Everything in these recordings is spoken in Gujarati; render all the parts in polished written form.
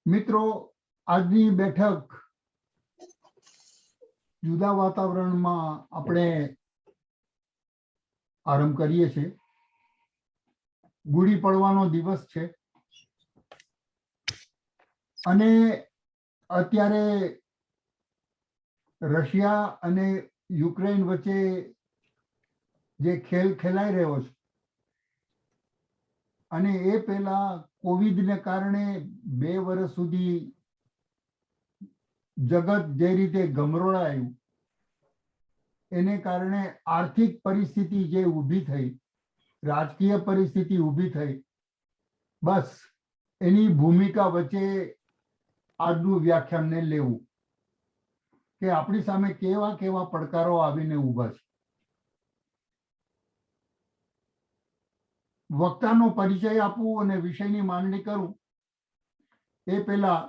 મિત્રો, આજની બેઠક જુદા વાતાવરણમાં આપણે આરંભ કરીએ છીએ. ગુડી પડવાનો દિવસ છે અને અત્યારે રશિયા અને યુક્રેન વચ્ચે જે ખેલ ખેલાઈ રહ્યો છે અને એ પહેલા કોવિડને કારણે 2 વર્ષ સુધી જગત જે રીતે ગમરોળાયું એને કારણે આર્થિક પરિસ્થિતિ જે ઊભી થઈ, રાજકીય પરિસ્થિતિ ઊભી થઈ, બસ એની ભૂમિકા વચ્ચે આજનું વ્યાખ્યાનને લેવું કે આપણી સામે કેવા કેવા પડકારો આવીને ઊભા છે. વક્તાનો પરિચય આપવું અને વિષયની માંડણી કરું એ પહેલા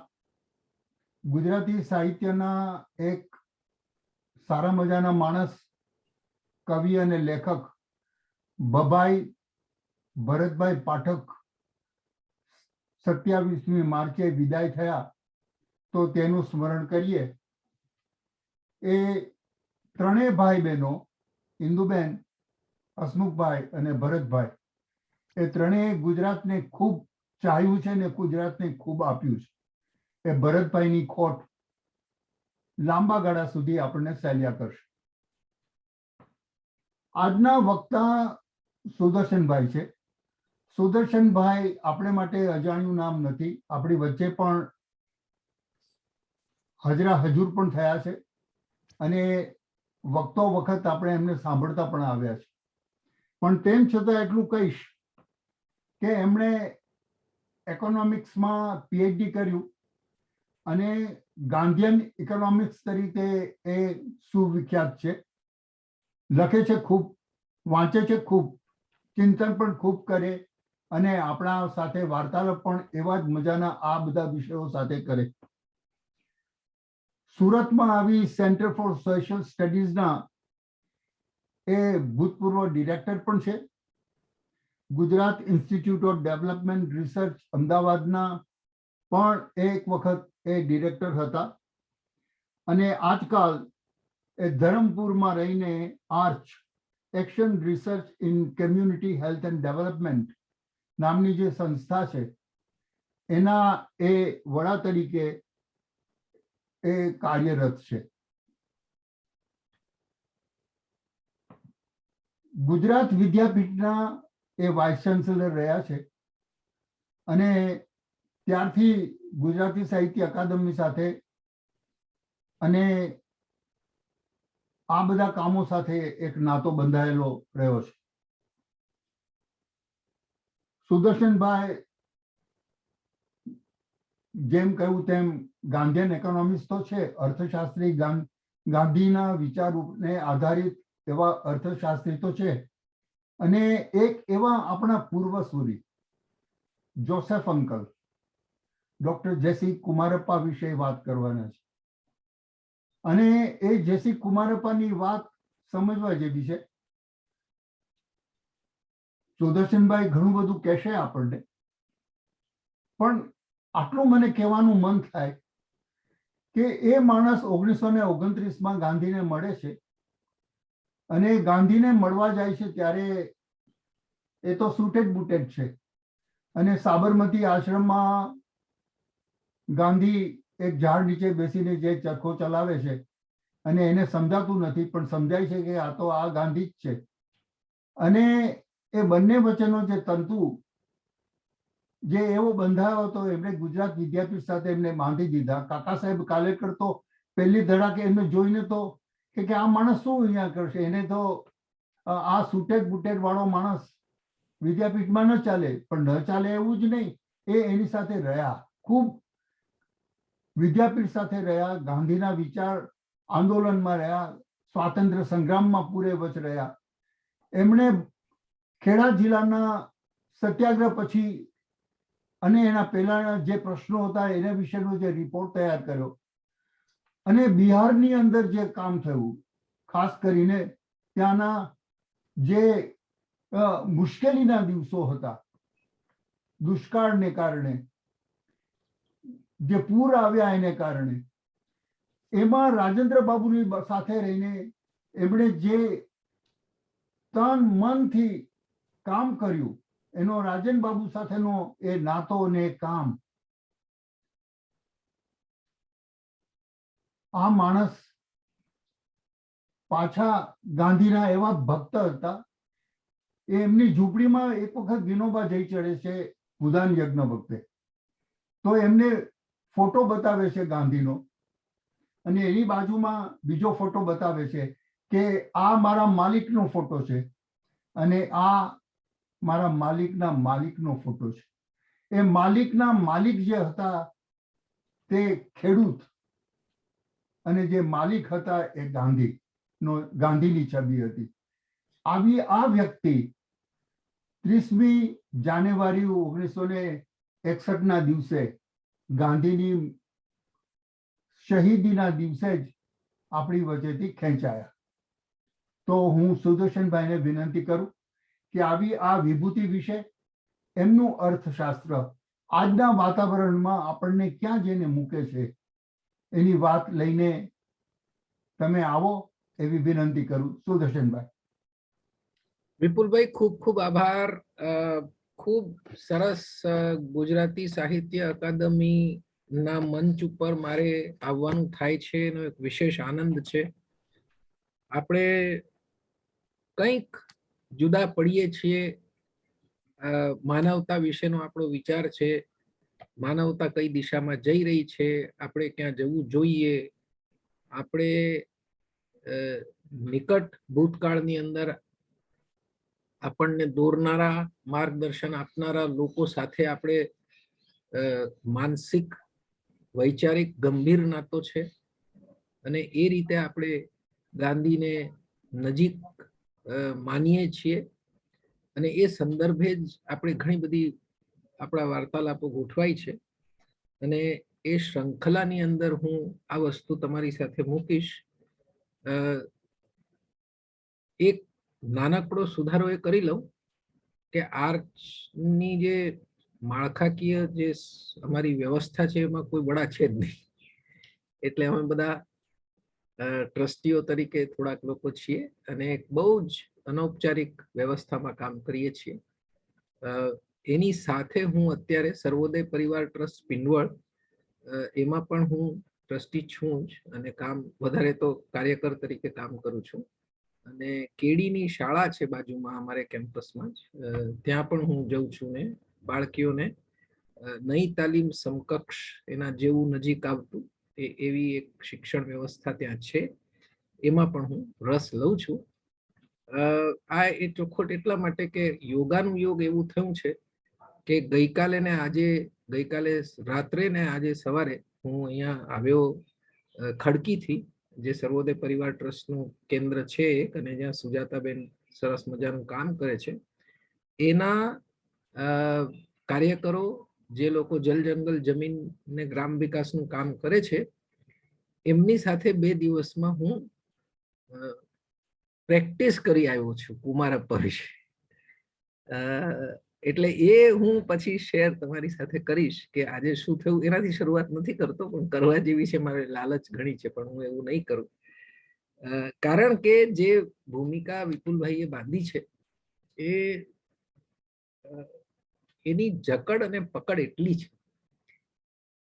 ગુજરાતી સાહિત્યના એક સારા મજાના માણસ, કવિ અને લેખક ભભાઈ ભરતભાઈ પાઠક 27મી માર્ચે વિદાય થયા, તો તેનું સ્મરણ કરીએ. એ ત્રણેય ભાઈ બહેનો, ઇન્દુબેન, હસમુખભાઈ અને ભરતભાઈ, એ ત્રણેય ગુજરાતને ખૂબ ચાહ્યું છે ને ગુજરાતને ખૂબ આપ્યું છે. એ ભરતભાઈની ખોટ લાંબા ગાળા સુધી આપણને સહેલ્યા કરશે. આજના વક્તા સુદર્શનભાઈ છે. સુદર્શનભાઈ આપણે માટે અજાણ્યું નામ નથી. આપણી વચ્ચે પણ હજરા હજુર પણ થયા છે અને વખતો વખત આપણે એમને સાંભળતા પણ આવ્યા છે. પણ તેમ છતાં એટલું કહીશ કે એમણે ઇકોનોમિક્સમાં પીએચડી કર્યું અને ગાંધીયન ઇકોનોમિક્સ તરીકે એ સુવિખ્યાત છે. લખે છે ખૂબ, વાંચે છે ખૂબ, ચિંતન પણ ખૂબ કરે અને આપણા સાથે વાર્તાલાપ પણ એવા જ મજાના આ બધા વિષયો સાથે કરે. સુરતમાં આવી સેન્ટર ફોર સોશિયલ સ્ટડીઝના એ ભૂતપૂર્વ ડિરેક્ટર પણ છે. Gujarat institute of development research અમદાવાદના પણ એક વખત એ ડિરેક્ટર હતા અને આજકાલ એ ધરમપુરમાં રહીને arch action research in community health and development નામની જે સંસ્થા છે એના એ વડા તરીકે એ કાર્યરત છે. ગુજરાત વિદ્યાપીઠના એ વાઇસ ચાન્સેલર રહ્યા છે અને ત્યારથી ગુજરાતી સાહિત્ય અકાદમી સાથે અને આ બધા કામો સાથે એક નાતો બંધાયેલો રહ્યો છે. સુદર્શનભાઈ જેમ કહ્યું તેમ ગાંધીયન ઇકોનોમિક્સ તો છે, અર્થશાસ્ત્રી, ગાંધીના વિચારોને આધારિત એવા અર્થશાસ્ત્રી તો છે અને એક એવા આપણા પૂર્વસૂરી જોસેફ અંકલ ડોક્ટર જેસી કુમારપ્પા વિશે વાત કરવાના છે અને એ જેસી કુમારપ્પાની વાત સમજવા જેવી છે. સુદર્શનભાઈ ઘણું બધું કહેશે આપણને, પણ આટલું મને કહેવાનું મન થાય કે એ માણસ 1929માં ગાંધીને મળે છે અને ગાંધીને મળવા જાય છે ત્યારે એ તો સૂટેડ બૂટેડ છે અને સાબરમતી આશ્રમમાં ગાંધી એક ઝાડ નીચે બેસીને જે ચરખો ચલાવે છે અને એને સમજાતું નથી, પણ સમજાય છે કે આ તો આ ગાંધી જ છે. અને એ બંને વચ્ચેનો જે તંતુ જે એવો બંધાયો હતો, એમણે ગુજરાત વિદ્યાપીઠ સાથે એમને બાંધી દીધા. કાકા સાહેબ કાલેકર તો પહેલી ધડાકે એમને જોઈને તો કે આ માણસ શું અહીંયા કરશે, એને તો આ સૂટેડ બૂટેડ વાળો માણસ વિદ્યાપીઠમાં ન ચાલે. પણ ન ચાલે એવું જ નહીં, એ એની સાથે રહ્યા, ખૂબ વિદ્યાપીઠ સાથે રહ્યા, ગાંધીના વિચાર આંદોલનમાં રહ્યા, સ્વાતંત્ર્ય સંગ્રામમાં પૂરેવચ રહ્યા. એમણે ખેડા જિલ્લાના સત્યાગ્રહ પછી અને એના પહેલાના જે પ્રશ્નો હતા એના વિશેનો જે રિપોર્ટ તૈયાર કર્યો અને બિહારની અંદર જે કામ થયું, ખાસ કરીને ત્યાંના જે મુશ્કેલીના દિવસો હતા દુષ્કાળને કારણે, જે પૂર આવ્યા એને કારણે, એમાં રાજેન્દ્ર બાબુની સાથે રહીને એમણે જે તન મનથી કામ કર્યું, એનો રાજન બાબુ સાથેનો એ નાતો ને કામ, આ માણસ પાછા ગાંધીના એવા ભક્ત હતા. એમની ઝૂંપડીમાં એક વખત વિનોબા જઈ ચડે છે ભૂદાન યજ્ઞ વખતે, તો એમને ફોટો બતાવે છે ગાંધીનો, અને એની બાજુમાં બીજો ફોટો બતાવે છે કે આ મારા માલિકનો ફોટો છે અને આ મારા માલિકનો ફોટો છે. એ માલિકના માલિક જે હતા તે ખેડૂત, અને જે માલિક હતા એ ગાંધીની છબી હતી. આવી આ વ્યક્તિ 30મી જાન્યુઆરી 1961ના દિવસે ગાંધીની શહીદીના દિવસે જ આપણી વચ્ચેથી ખેંચાયા. તો હું સુદર્શનભાઈને વિનંતી કરું કે આવી આ વિભૂતિ વિશે એમનું અર્થશાસ્ત્ર આજના વાતાવરણમાં આપણને ક્યાં જઈને મૂકે છે એની વાત લઈને તમે આવો એવી વિનંતી કરું. સુદર્શનભાઈ. વિપુલભાઈ, ખૂબ ખૂબ આભાર. ખૂબ સરસ. ગુજરાતી સાહિત્ય અકાદમી ના મંચ ઉપર મારે આવવાનું થાય છે એનો એક વિશેષ આનંદ છે. આપણે કંઈક જુદા પડીએ છીએ. માનવતા વિશેનો આપણો વિચાર છે, માનવતા કઈ દિશામાં જઈ રહી છે, આપણે ક્યાં જવું જોઈએ. આપણે નિકટ ભૂતકાળની અંદર આપણને દોરનારા, માર્ગદર્શન આપનારા લોકો સાથે આપણે માનસિક વૈચારિક ગંભીર નાતો છે, અને એ રીતે આપણે ગાંધીને નજીક માનીએ છીએ. અને એ સંદર્ભે જ આપણે ઘણી બધી આપણા વાર્તાલાપો ગોઠવાય છે. અને એ શૃંખલાની અંદર હું આ વસ્તુ તમારી સાથે મૂકીશ. એક નાનકડો સુધારો એ કરી લઉં કે આર્ચની જે માળખાકીય જે અમારી વ્યવસ્થા છે એમાં કોઈ વડા છે જ નહીં. એટલે અમે બધા ટ્રસ્ટીઓ તરીકે થોડાક લોકો છીએ અને એક બહુ જ અનૌપચારિક વ્યવસ્થામાં કામ કરીએ છીએ. એની સાથે હું અત્યારે સર્વોદય પરિવાર ટ્રસ્ટ પિંડવળ, એમાં પણ હું ટ્રસ્ટી છું જ, અને કામ વધારે તો કાર્યકર તરીકે કામ કરું છું. અને કેડીની શાળા છે બાજુમાં અમારે કેમ્પસમાં જ, ત્યાં પણ હું જઉં છું ને બાળકીઓને નઈ તાલીમ સમકક્ષ એના જેવું નજીક આવતું એવી એક શિક્ષણ વ્યવસ્થા ત્યાં છે, એમાં પણ હું રસ લઉં છું. આ એ ચોખવટ એટલા માટે કે યોગાનું યોગ એવું થયું છે કે ગઈકાલે રાત્રે ને આજે સવારે હું અહીંયા આવ્યો ખડકીથી, જે સર્વોદય પરિવાર ટ્રસ્ટનું કેન્દ્ર છે એક, અને જ્યાં સુજાતાબેન સરસ મજાનું કામ કરે છે, એના કાર્યકરો, જે લોકો જલ જંગલ જમીન ને ગ્રામ વિકાસનું કામ કરે છે, એમની સાથે 2 દિવસમાં હું પ્રેક્ટિસ કરી આવ્યો છું કુમારપ્પા વિશે. એટલે એ હું પછી શેર તમારી સાથે કરીશ કે આજે શું થયું. એનાથી શરૂઆત નથી કરતો, પણ કરવા જેવી છે, મારે લાલચ ઘણી છે, પણ હું એવું નહીં કરું. કારણ કે જે ભૂમિકા વિપુલભાઈએ બાંધી છે એની જકડ અને પકડ એટલી છે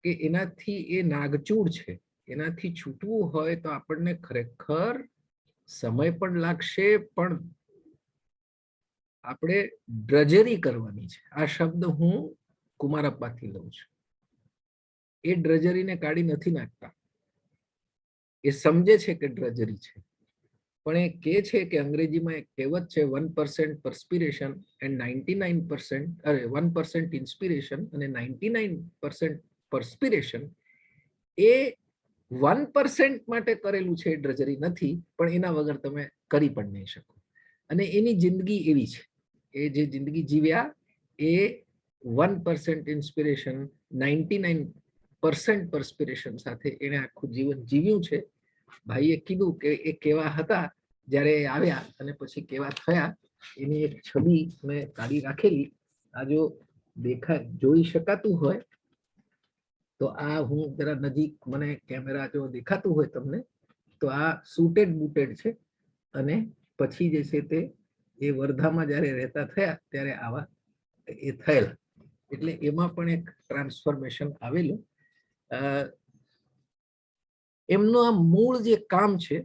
કે એનાથી એ નાગચૂડ છે. એનાથી છૂટવું હોય તો આપણને ખરેખર સમય પણ લાગશે, પણ આપણે ડ્રજરી કરવાની છે. આ શબ્દ હું કુમારપ્પાથી લઉં છું. એ ડ્રજરીને કાઢી નથી નાખતા, એ સમજે છે કે ડ્રજરી છે, પણ એ કહે છે કે અંગ્રેજીમાં એક કહેવત છે 1% પરસ્પિરેશન એન્ડ 1% ઇન્સ્પિરેશન અને 99% પરસ્પિરેશન. એ 1% માટે કરેલું છે, ડ્રજરી નથી, પણ એના વગર તમે કરી પણ નહીં શકો. અને એની જિંદગી એવી છે, એ જે જિંદગી જીવ્યા એ 1% ઇન્સ્પિરેશન 99% પરસ્પિરેશન સાથે એને આખું જીવન જીવ્યું છે. ભાઈએ કીધું કે એ કેવા હતા જ્યારે આવ્યા અને પછી કેવા થયા, એની એક છબી મેં કાઢી રાખેલી. આ જો જોઈ શકાતું હોય તો આ હું જરા નજીક, મને કેમેરા જો દેખાતું હોય તમને, તો આ સૂટેડ બૂટેડ છે. અને પછી જે છે તે એ વર્ધામાં જ્યારે રહેતા થયા ત્યારે આવા એ થયેલા. એટલે એમાં પણ એક ટ્રાન્સફોર્મેશન આવેલું. એમનું આ મૂળ જે કામ છે,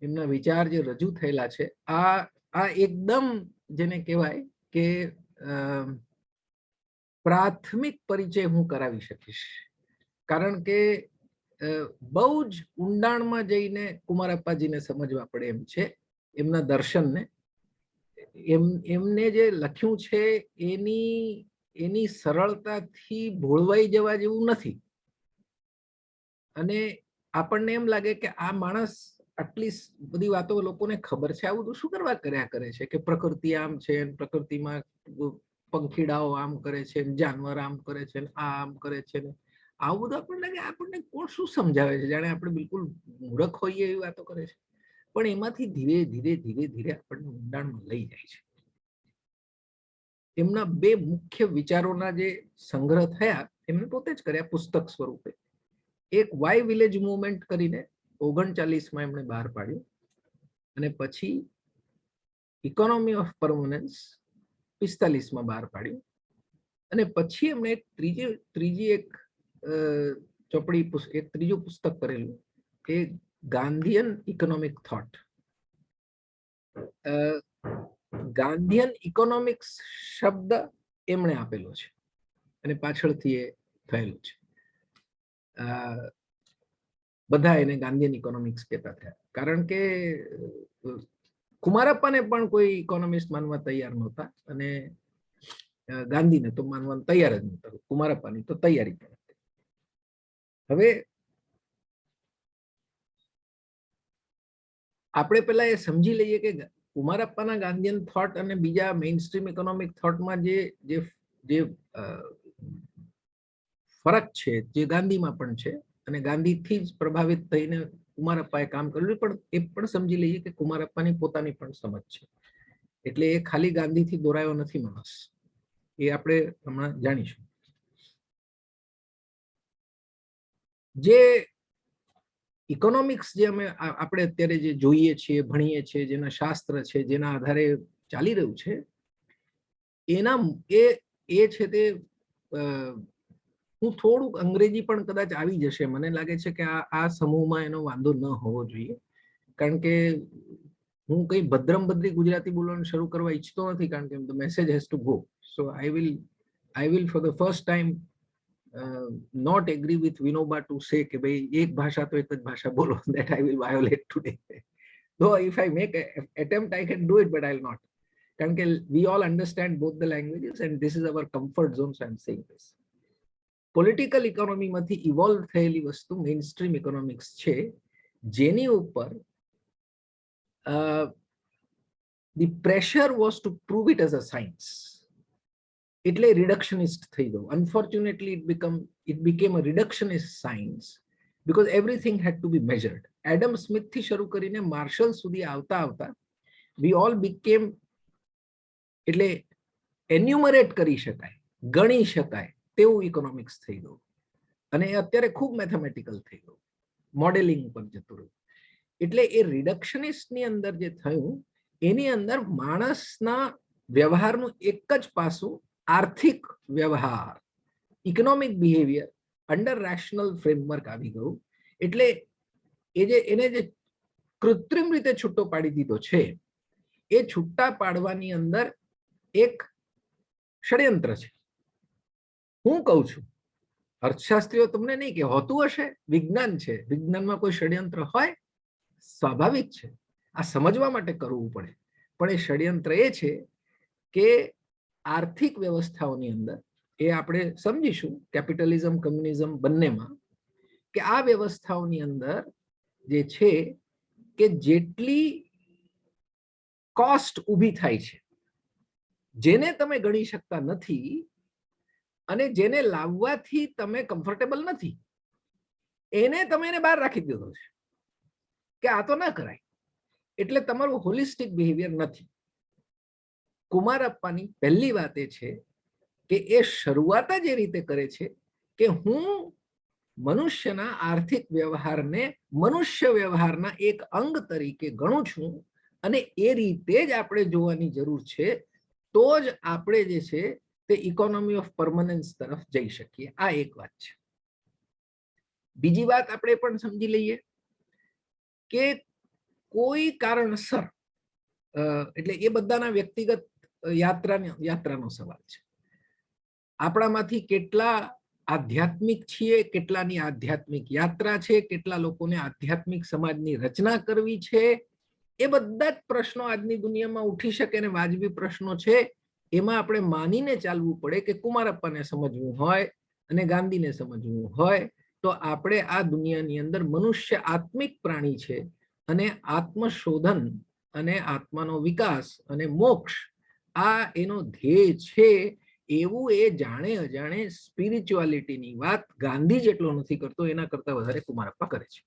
એમના વિચાર જે રજૂ થયેલા છે, આ એકદમ જેને કહેવાય કે પ્રાથમિક પરિચય હું કરાવી શકીશ. કારણ કે બહુ જ ઊંડાણમાં જઈને કુમારપ્પાજીને સમજવા પડે એમ છે, એમના દર્શનને. એમને જે લખ્યું છે એની સરળતાથી ભોળવાઈ જવા જેવું નથી. અને આપણને એમ લાગે કે આ માણસ આટલી બધી વાતો લોકોને ખબર છે, આ બધું શું કરવા કર્યા કરે છે, કે પ્રકૃતિ આમ છે, પ્રકૃતિમાં પંખીડાઓ આમ કરે છે, જાનવર આમ કરે છે, આ આમ કરે છે. આવું બધું આપણને લાગે આપણને કોણ શું સમજાવે છે, જાણે આપણે બિલકુલ મૂર્ખ હોઈએ એવી વાતો કરે છે. પણ એમાંથી ધીરે ધીરે ધીરે ધીરે આપણને ઊંડાણમાં લઈ જાય છે. એમના બે મુખ્ય વિચારોના જે સંગ્રહ થયા એમને પોતે જ કર્યા પુસ્તક સ્વરૂપે. એક વાય વિલેજ મુવમેન્ટ કરીને 39માં એમણે બહાર પાડ્યું, અને પછી ઇકોનોમી ઓફ પરમનન્સ 45માં બહાર પાડ્યું, અને પછી એમણે એક ત્રીજી એક ચોપડી, એક ત્રીજું પુસ્તક કરેલું, કે Gandhian economic thought. Gandhian economics શબ્દ એમણે આપેલો છે, અને પાછળથી એ થયેલું છે. બધા એને ગાંધીયન ઇકોનોમિક્સ કહેતા થયા, કારણ કે કુમારપ્પાને પણ કોઈ ઇકોનોમિસ્ટ માનવા તૈયાર નહોતા, અને ગાંધીને તો માનવા તૈયાર જ નહોતા. કુમારપ્પાની તો તૈયારી પણ હતી. હવે આપણે પેલા એ સમજી લઈએ કે કુમારપ્પાના ગાંધીયન થોટ અને બીજા મેઇન સ્ટ્રીમ ઇકોનોમિક થોટમાં જે ફરક છે, જે ગાંધીમાં પણ છે, અને ગાંધીથી જ પ્રભાવિત થઈને કુમારપ્પાએ કામ કરેલું, પણ એ પણ સમજી લઈએ કે કુમારપ્પાની પોતાની પણ સમજ છે. એટલે એ ખાલી ગાંધીથી દોરાયો નથી માણસ, એ આપણે હમણાં જાણીશું. જે ઇકોનોમિક્સ જે આપણે અત્યારે જે જોઈએ છીએ, ભણીએ છીએ, જેના શાસ્ત્ર છે, જેના આધારે ચાલી રહ્યું છે, એના એ છે તે હું થોડુંક અંગ્રેજી પણ કદાચ આવી જશે, મને લાગે છે કે આ સમૂહમાં એનો વાંધો ન હોવો જોઈએ, કારણ કે હું કઈ ભદ્રમ ભદ્રી ગુજરાતી બોલવાનું શરૂ કરવા ઈચ્છતો નથી, કારણ કે the message has to go. So I will for the first time not agree with Vinoba to say કે ભાઈ એક ભાષા તો એક જ ભાષા બોલો. That I will violate today. Though if I make an attempt I can do it, but I'll not. કારણ કે we all understand both the languages and this is our comfort zone, so I'm saying this. Political ઇકોનોમીમાંથી ઇવોલ્વ થયેલી વસ્તુ મેઇન સ્ટ્રીમ ઇકોનોમિક્સ છે, જેની ઉપર the pressure was to prove it as a science. એટલે રિડક્શનિસ્ટ થઈ ગયું. Unfortunately it became a reductionist science because everything had to be measured. Adam Smith થી શરૂ કરીને માર્શલ સુધી આવતા we all became, એટલે એન્યુમરેટ કરી શકાય, ગણી શકાય તેવું ઇકોનોમિક્સ થઈ ગયું, અને અત્યારે ખૂબ મેથેમેટિકલ થઈ ગયું, મોડેલિંગ પર જતું રહ્યું. એટલે એ રિડક્શનિસ્ટની અંદર જે થયું એની અંદર માણસના વ્યવહારનું એક જ પાસું આર્થિક વ્યવહાર, economic behaviour under rational framework આવી ગયું. એટલે એને જે કૃત્રિમ રીતે છૂટો પાડી દીધો છે, એ છૂટા પાડવાની અંદર એક ષડયંત્ર છે. હું કહું છું, અર્થશાસ્ત્રીઓ તમને નહીં કે હોતું હશે, વિજ્ઞાન છે, વિજ્ઞાનમાં કોઈ ષડયંત્ર હોય? સ્વાભાવિક છે, આ સમજવા માટે કરવું પડે. પણ એ ષડયંત્ર એ છે કે આર્થિક વ્યવસ્થાઓની અંદર, એ આપણે સમજીશું કેપિટલિઝમ કમ્યુનિઝમ બંનેમાં, કે આ વ્યવસ્થાઓની અંદર જે છે કે જેટલી કોસ્ટ ઊભી થાય છે, જેને તમે ગણી શકતા નથી અને જેને લાવવાથી તમે કમ્ફર્ટેબલ નથી, એને તમે એને બહાર રાખી દીધો છે કે આ તો ના કરાય. એટલે તમારું હોલિસ્ટિક બિહેવિયર નથી. કુમારપ્પાની પહેલી વાત એ છે કે એ શરૂઆત જ એ રીતે કરે છે કે હું મનુષ્યના આર્થિક વ્યવહારને મનુષ્ય વ્યવહારના એક અંગ તરીકે ગણું છું અને એ રીતે જ આપણે જોવાની જરૂર છે, તો જ આપણે જે છે તે ઇકોનોમી ઓફ પરમનન્સ તરફ જઈ શકીએ. આ એક વાત છે. બીજી વાત આપણે પણ સમજી લઈએ કે કોઈ કારણસર, એટલે એ બધાના વ્યક્તિગત યાત્રાનો સવાલ છે. આપણામાંથી કેટલા આધ્યાત્મિક છીએ, કેટલાની આધ્યાત્મિક યાત્રા છે, કેટલા લોકોને આધ્યાત્મિક સમાજની રચના કરવી છે, એ બધા જ પ્રશ્નો આજની દુનિયામાં ઉઠી શકે અને વાજબી પ્રશ્નો છે. એમાં આપણે માનીને ચાલવું પડે કે કુમારપ્પાને સમજવું હોય અને ગાંધીને સમજવું હોય તો આપણે આ દુનિયાની અંદર મનુષ્ય આત્મિક પ્રાણી છે અને આત્મશોધન અને આત્માનો વિકાસ અને મોક્ષ આ એનો ધ્યેય છે. એવું એ જાણે અજાણે સ્પિરિચ્યુઆલિટીની વાત ગાંધી જેટલો નથી કરતો, એના કરતા વધારે કુમારપ્પા કરે છે.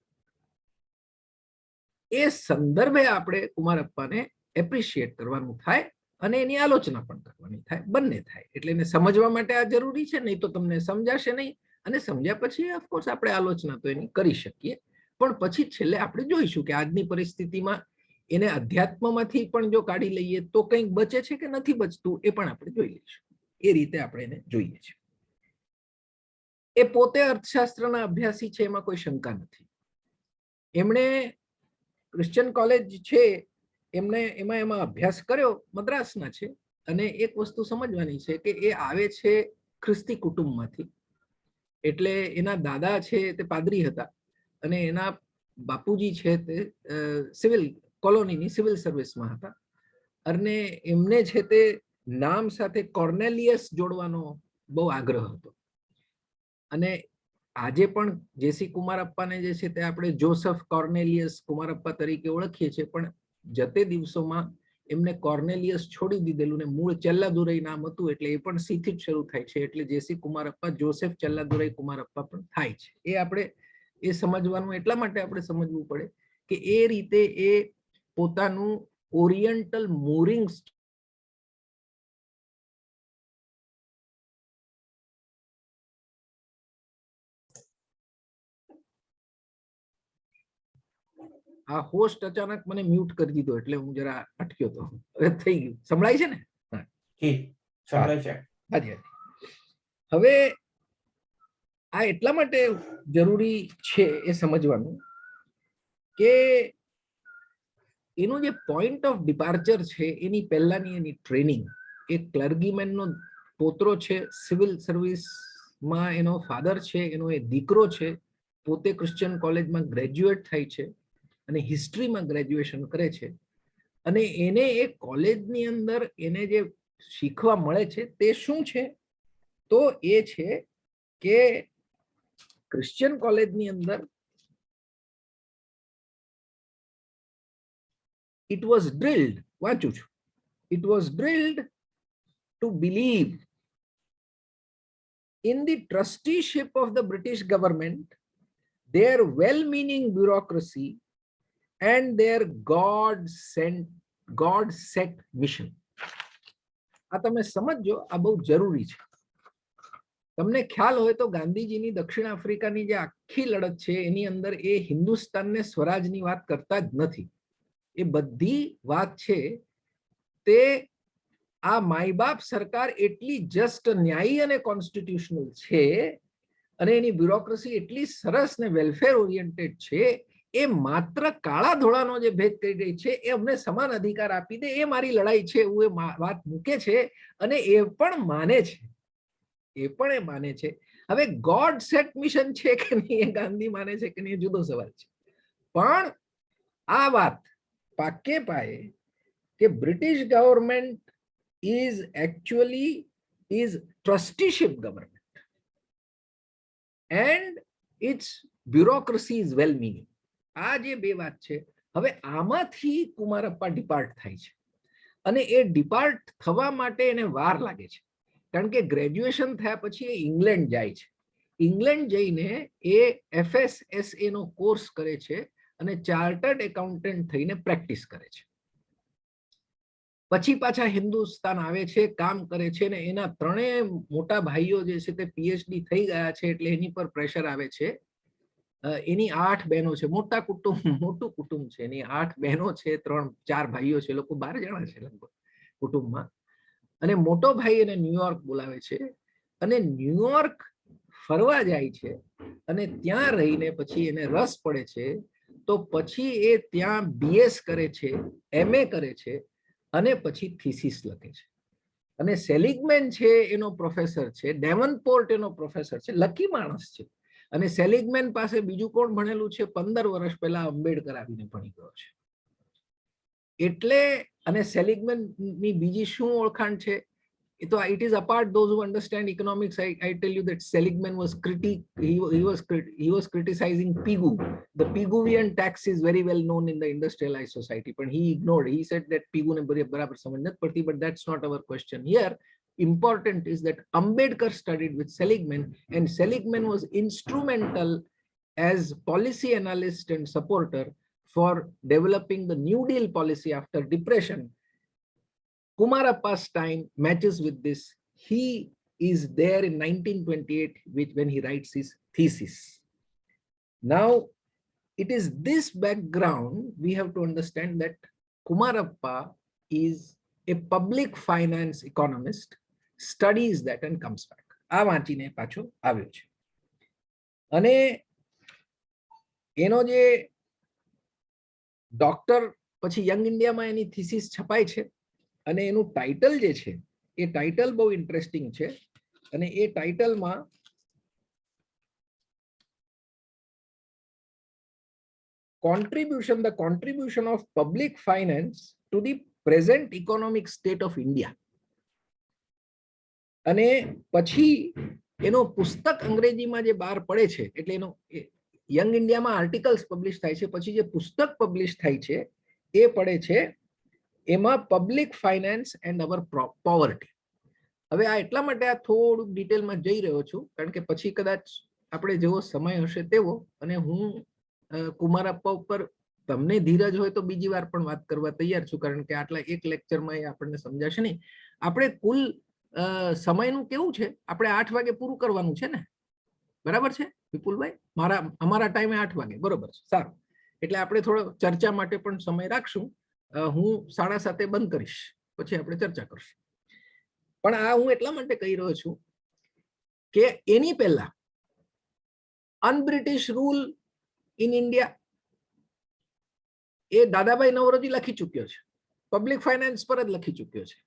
એ સંદર્ભે આપણે કુમારપ્પાને એપ્રિશિએટ કરવાનું થાય અને એની આલોચના પણ કરવાની થાય, બંને થાય. એટલે એને સમજવા માટે આ જરૂરી છે, નહીં તો તમને સમજાશે નહીં, અને સમજ્યા પછી ઓફકોર્સ આપણે આલોચના તો એની કરી શકીએ, પણ પછી છેલ્લે આપણે જોઈશું કે આજની પરિસ્થિતિમાં એને અધ્યાત્મમાંથી પણ જો કાઢી લઈએ તો કંઈક બચે છે કે નથી બચતું, એ પણ આપણે જોઈ લઈશું. એ રીતે આપણે એને જોઈએ છીએ. એ પોતે અર્થશાસ્ત્રના અભ્યાસી છે, એમાં કોઈ શંકા નથી. એમણે ક્રિશ્ચિયન કોલેજ છે એમાં અભ્યાસ કર્યો, મદ્રાસના છે, અને એક વસ્તુ સમજવાની છે કે એ આવે છે ખ્રિસ્તી કુટુંબમાંથી. એટલે એના દાદા છે તે પાદરી હતા અને એના બાપુજી છે તે સિવિલ કોલોનીની સિવિલ સર્વિસમાં હતા, અને એમને છે તે નામ સાથે કોર્નેલિયસ જોડવાનો બહુ આગ્રહ હતો. અને આજે પણ જેસી કુમારપ્પાને જે છે તે આપણે જોસેફ કોર્નેલિયસ કુમારપ્પા તરીકે ઓળખીએ છીએ, પણ જતે દિવસોમાં એમને કોર્નેલિયસ છોડી દીધેલું ને મૂળ ચેલ્લાદુરઈ નામ હતું, એટલે એ પણ સી થી જ શરૂ થાય છે, એટલે જેસી કુમારપ્પા જોસેફ ચેલ્લાદુરઈ કુમારપ્પા પણ થાય છે. એ આપણે એ સમજવાનું એટલા માટે આપણે સમજવું પડે કે એ રીતે એ પોતાનું ઓરિયન્ટલ મોરિંગ્સ આ હોસ્ટ અચાનક મને મ્યુટ કરી દીધો એટલે હું જરા અટક્યો તો. હવે થઈ ગયું, સંભળાય છે ને? સંભળાય છે. હાજી. હવે આ એટલા માટે જરૂરી છે એ સમજવાનું કે એનું જે પોઈન્ટ ઓફ ડિપાર્ચર છે એની પહેલાની એની ટ્રેનિંગ, એ ક્લર્ગીમેનનો પોતરો છે, સિવિલ સર્વિસમાં એનો ફાધર છે, એનો એ દીકરો છે, પોતે ક્રિશ્ચિયન કોલેજમાં ગ્રેજ્યુએટ થાય છે અને હિસ્ટ્રીમાં ગ્રેજ્યુએશન કરે છે, અને એને એ કોલેજની અંદર એને જે શીખવા મળે છે તે શું છે? તો એ છે કે ક્રિશ્ચિયન કોલેજની અંદર it was drilled, વાંચું છું, it was drilled to believe in the trusteeship of the British government, their well-meaning bureaucracy and their God-set mission. આ તમે સમજો, આ બહુ જરૂરી છે. તમને ખ્યાલ હોય તો ગાંધીજીની દક્ષિણ આફ્રિકાની જે આખી લડત છે એની અંદર એ હિન્દુસ્તાનને સ્વરાજની વાત કરતા જ નથી. એ બધી વાત છે તે આ માય બાપ સરકાર એટલી જસ્ટ, ન્યાયી અને કોન્સ્ટિટ્યુશનલ છે અને એની બ્યુરોક્રેસી એટલી સરસ ને વેલફેર ઓરિએન્ટેડ છે, એ માત્ર કાળા ધોળાનો જે ભેદ કરી રહી છે એ અમને સમાન અધિકાર આપી દે, એ મારી લડાઈ છે એવું એ વાત મૂકે છે, અને એ પણ માને છે. હવે ગોડ સેટ મિશન છે કે નહીં એ ગાંધી માને છે કે નહીં એ જુદો સવાલ છે, પણ આ વાત પાકે પાયે કે British government is trusteeship government and its bureaucracy is well meaning. આ જે બે વાત છે, હવે આમાંથી કુમારપ્પા ડિપાર્ટ થાય છે, અને એ ડિપાર્ટ થવા માટે એને વાર લાગે છે, કારણ કે ગ્રેજ્યુએશન થયા પછી એ ઇંગ્લેન્ડ જાય છે. ઇંગ્લેન્ડ જઈને એ FSSA નો કોર્સ કરે છે અને ચાર્ટર્ડ એકાઉન્ટન્ટ થઈને પ્રેક્ટિસ કરે છે. પછી પાછા હિન્દુસ્તાન આવે છે, કામ કરે છે, ને એના ત્રણેય મોટા ભાઈઓ જે છે તે પીએચડી થઈ ગયા છે, એટલે એની પર પ્રેશર આવે છે. એની 8 બહેનો છે, મોટું કુટુંબ છે, એની 8 બહેનો છે, 4 ભાઈઓ છે, લોકો 12 જણા છે લગભગ કુટુંબમાં. અને મોટો ભાઈ એને ન્યુયોર્ક બોલાવે છે, અને ન્યુયોર્ક ફરવા જાય છે, અને ત્યાં રહીને પછી એને રસ પડે છે, તો પછી એ ત્યાં બીએસ કરે છે, એમએ કરે છે, અને પછી થીસીસ લખે છે. અને સેલિગમેન છે એનો પ્રોફેસર છે, ડેવનપોર્ટ એનો પ્રોફેસર છે, લકી માણસ છે. અને સેલિગમેન પાસે બીજું કોણ ભણેલું છે? 15 વર્ષ પહેલા આંબેડકર આવીને ભણી ગયો છે. એટલે અને સેલિગમેન ની બીજી શું ઓળખાણ છે? So it is apart those who understand economics. I tell you that Seligman was he was criticizing Pigou. The Pigouvian tax is very well known in the industrialized society, but he ignored. He said that Pigou ne barabar samajh nath padti, but that's not our question here. Important is that Ambedkar studied with Seligman, and Seligman was instrumental as policy analyst and supporter for developing the New Deal policy after depression. Kumarappa's time matches with this. He is there in 1928 when he writes his thesis. Now, it is this background we have to understand that Kumarappa is a public finance economist, studies that and comes back. આ વાંચીને પાછો આવ્યો છે. અને એનો જે ડોક્ટર પછી યંગ ઇન્ડિયામાં એની થીસીસ છપાય છે, અને એનું ટાઇટલ જે છે એ ટાઇટલ બહુ ઇન્ટરેસ્ટિંગ છે. અને એ ટાઇટલમાં the contribution of public finance to the present economic state of India. અને પછી એનો પુસ્તક અંગ્રેજીમાં જે બહાર પડે છે, એટલે એનો યંગ ઇન્ડિયામાં આર્ટિકલ્સ પબ્લિશ થાય છે, પછી જે પુસ્તક પબ્લિશ થાય છે એ પડે છે એમાં public finance and hour poverty. હવે આ એટલા માટે આ થોડુંક ડિટેલમાં જઈ રહ્યો છું કારણ કે પછી કદાચ આપણે જેવો સમય હશે તેવો, અને હું કુમારપ્પા ઉપર તમને ધીરજ હોય તો બીજી વાર પણ વાત કરવા તૈયાર છું, કારણ કે આટલા એક લેક્ચરમાં એ આપણને સમજાશે નહીં. આપણે કુલ સમયનું કેવું છે? આપણે 8 વાગે પૂરું કરવાનું છે ને, બરાબર છે વિપુલભાઈ? અમારા ટાઈમે 8 વાગે બરોબર છે, સારું. એટલે આપણે થોડો ચર્ચા માટે પણ સમય રાખશું. હું 7:30 બંધ કરીશ, પછી આપણે ચર્ચા કરશું. પણ આ હું એટલા માટે કહી રહ્યો છું કે એની પહેલા અનબ્રિટિશ રૂલ ઇન ઇન્ડિયા એ દાદાભાઈ નવરોજી લખી ચૂક્યો છે, પબ્લિક ફાઇનાન્સ પર જ લખી ચૂક્યો છે.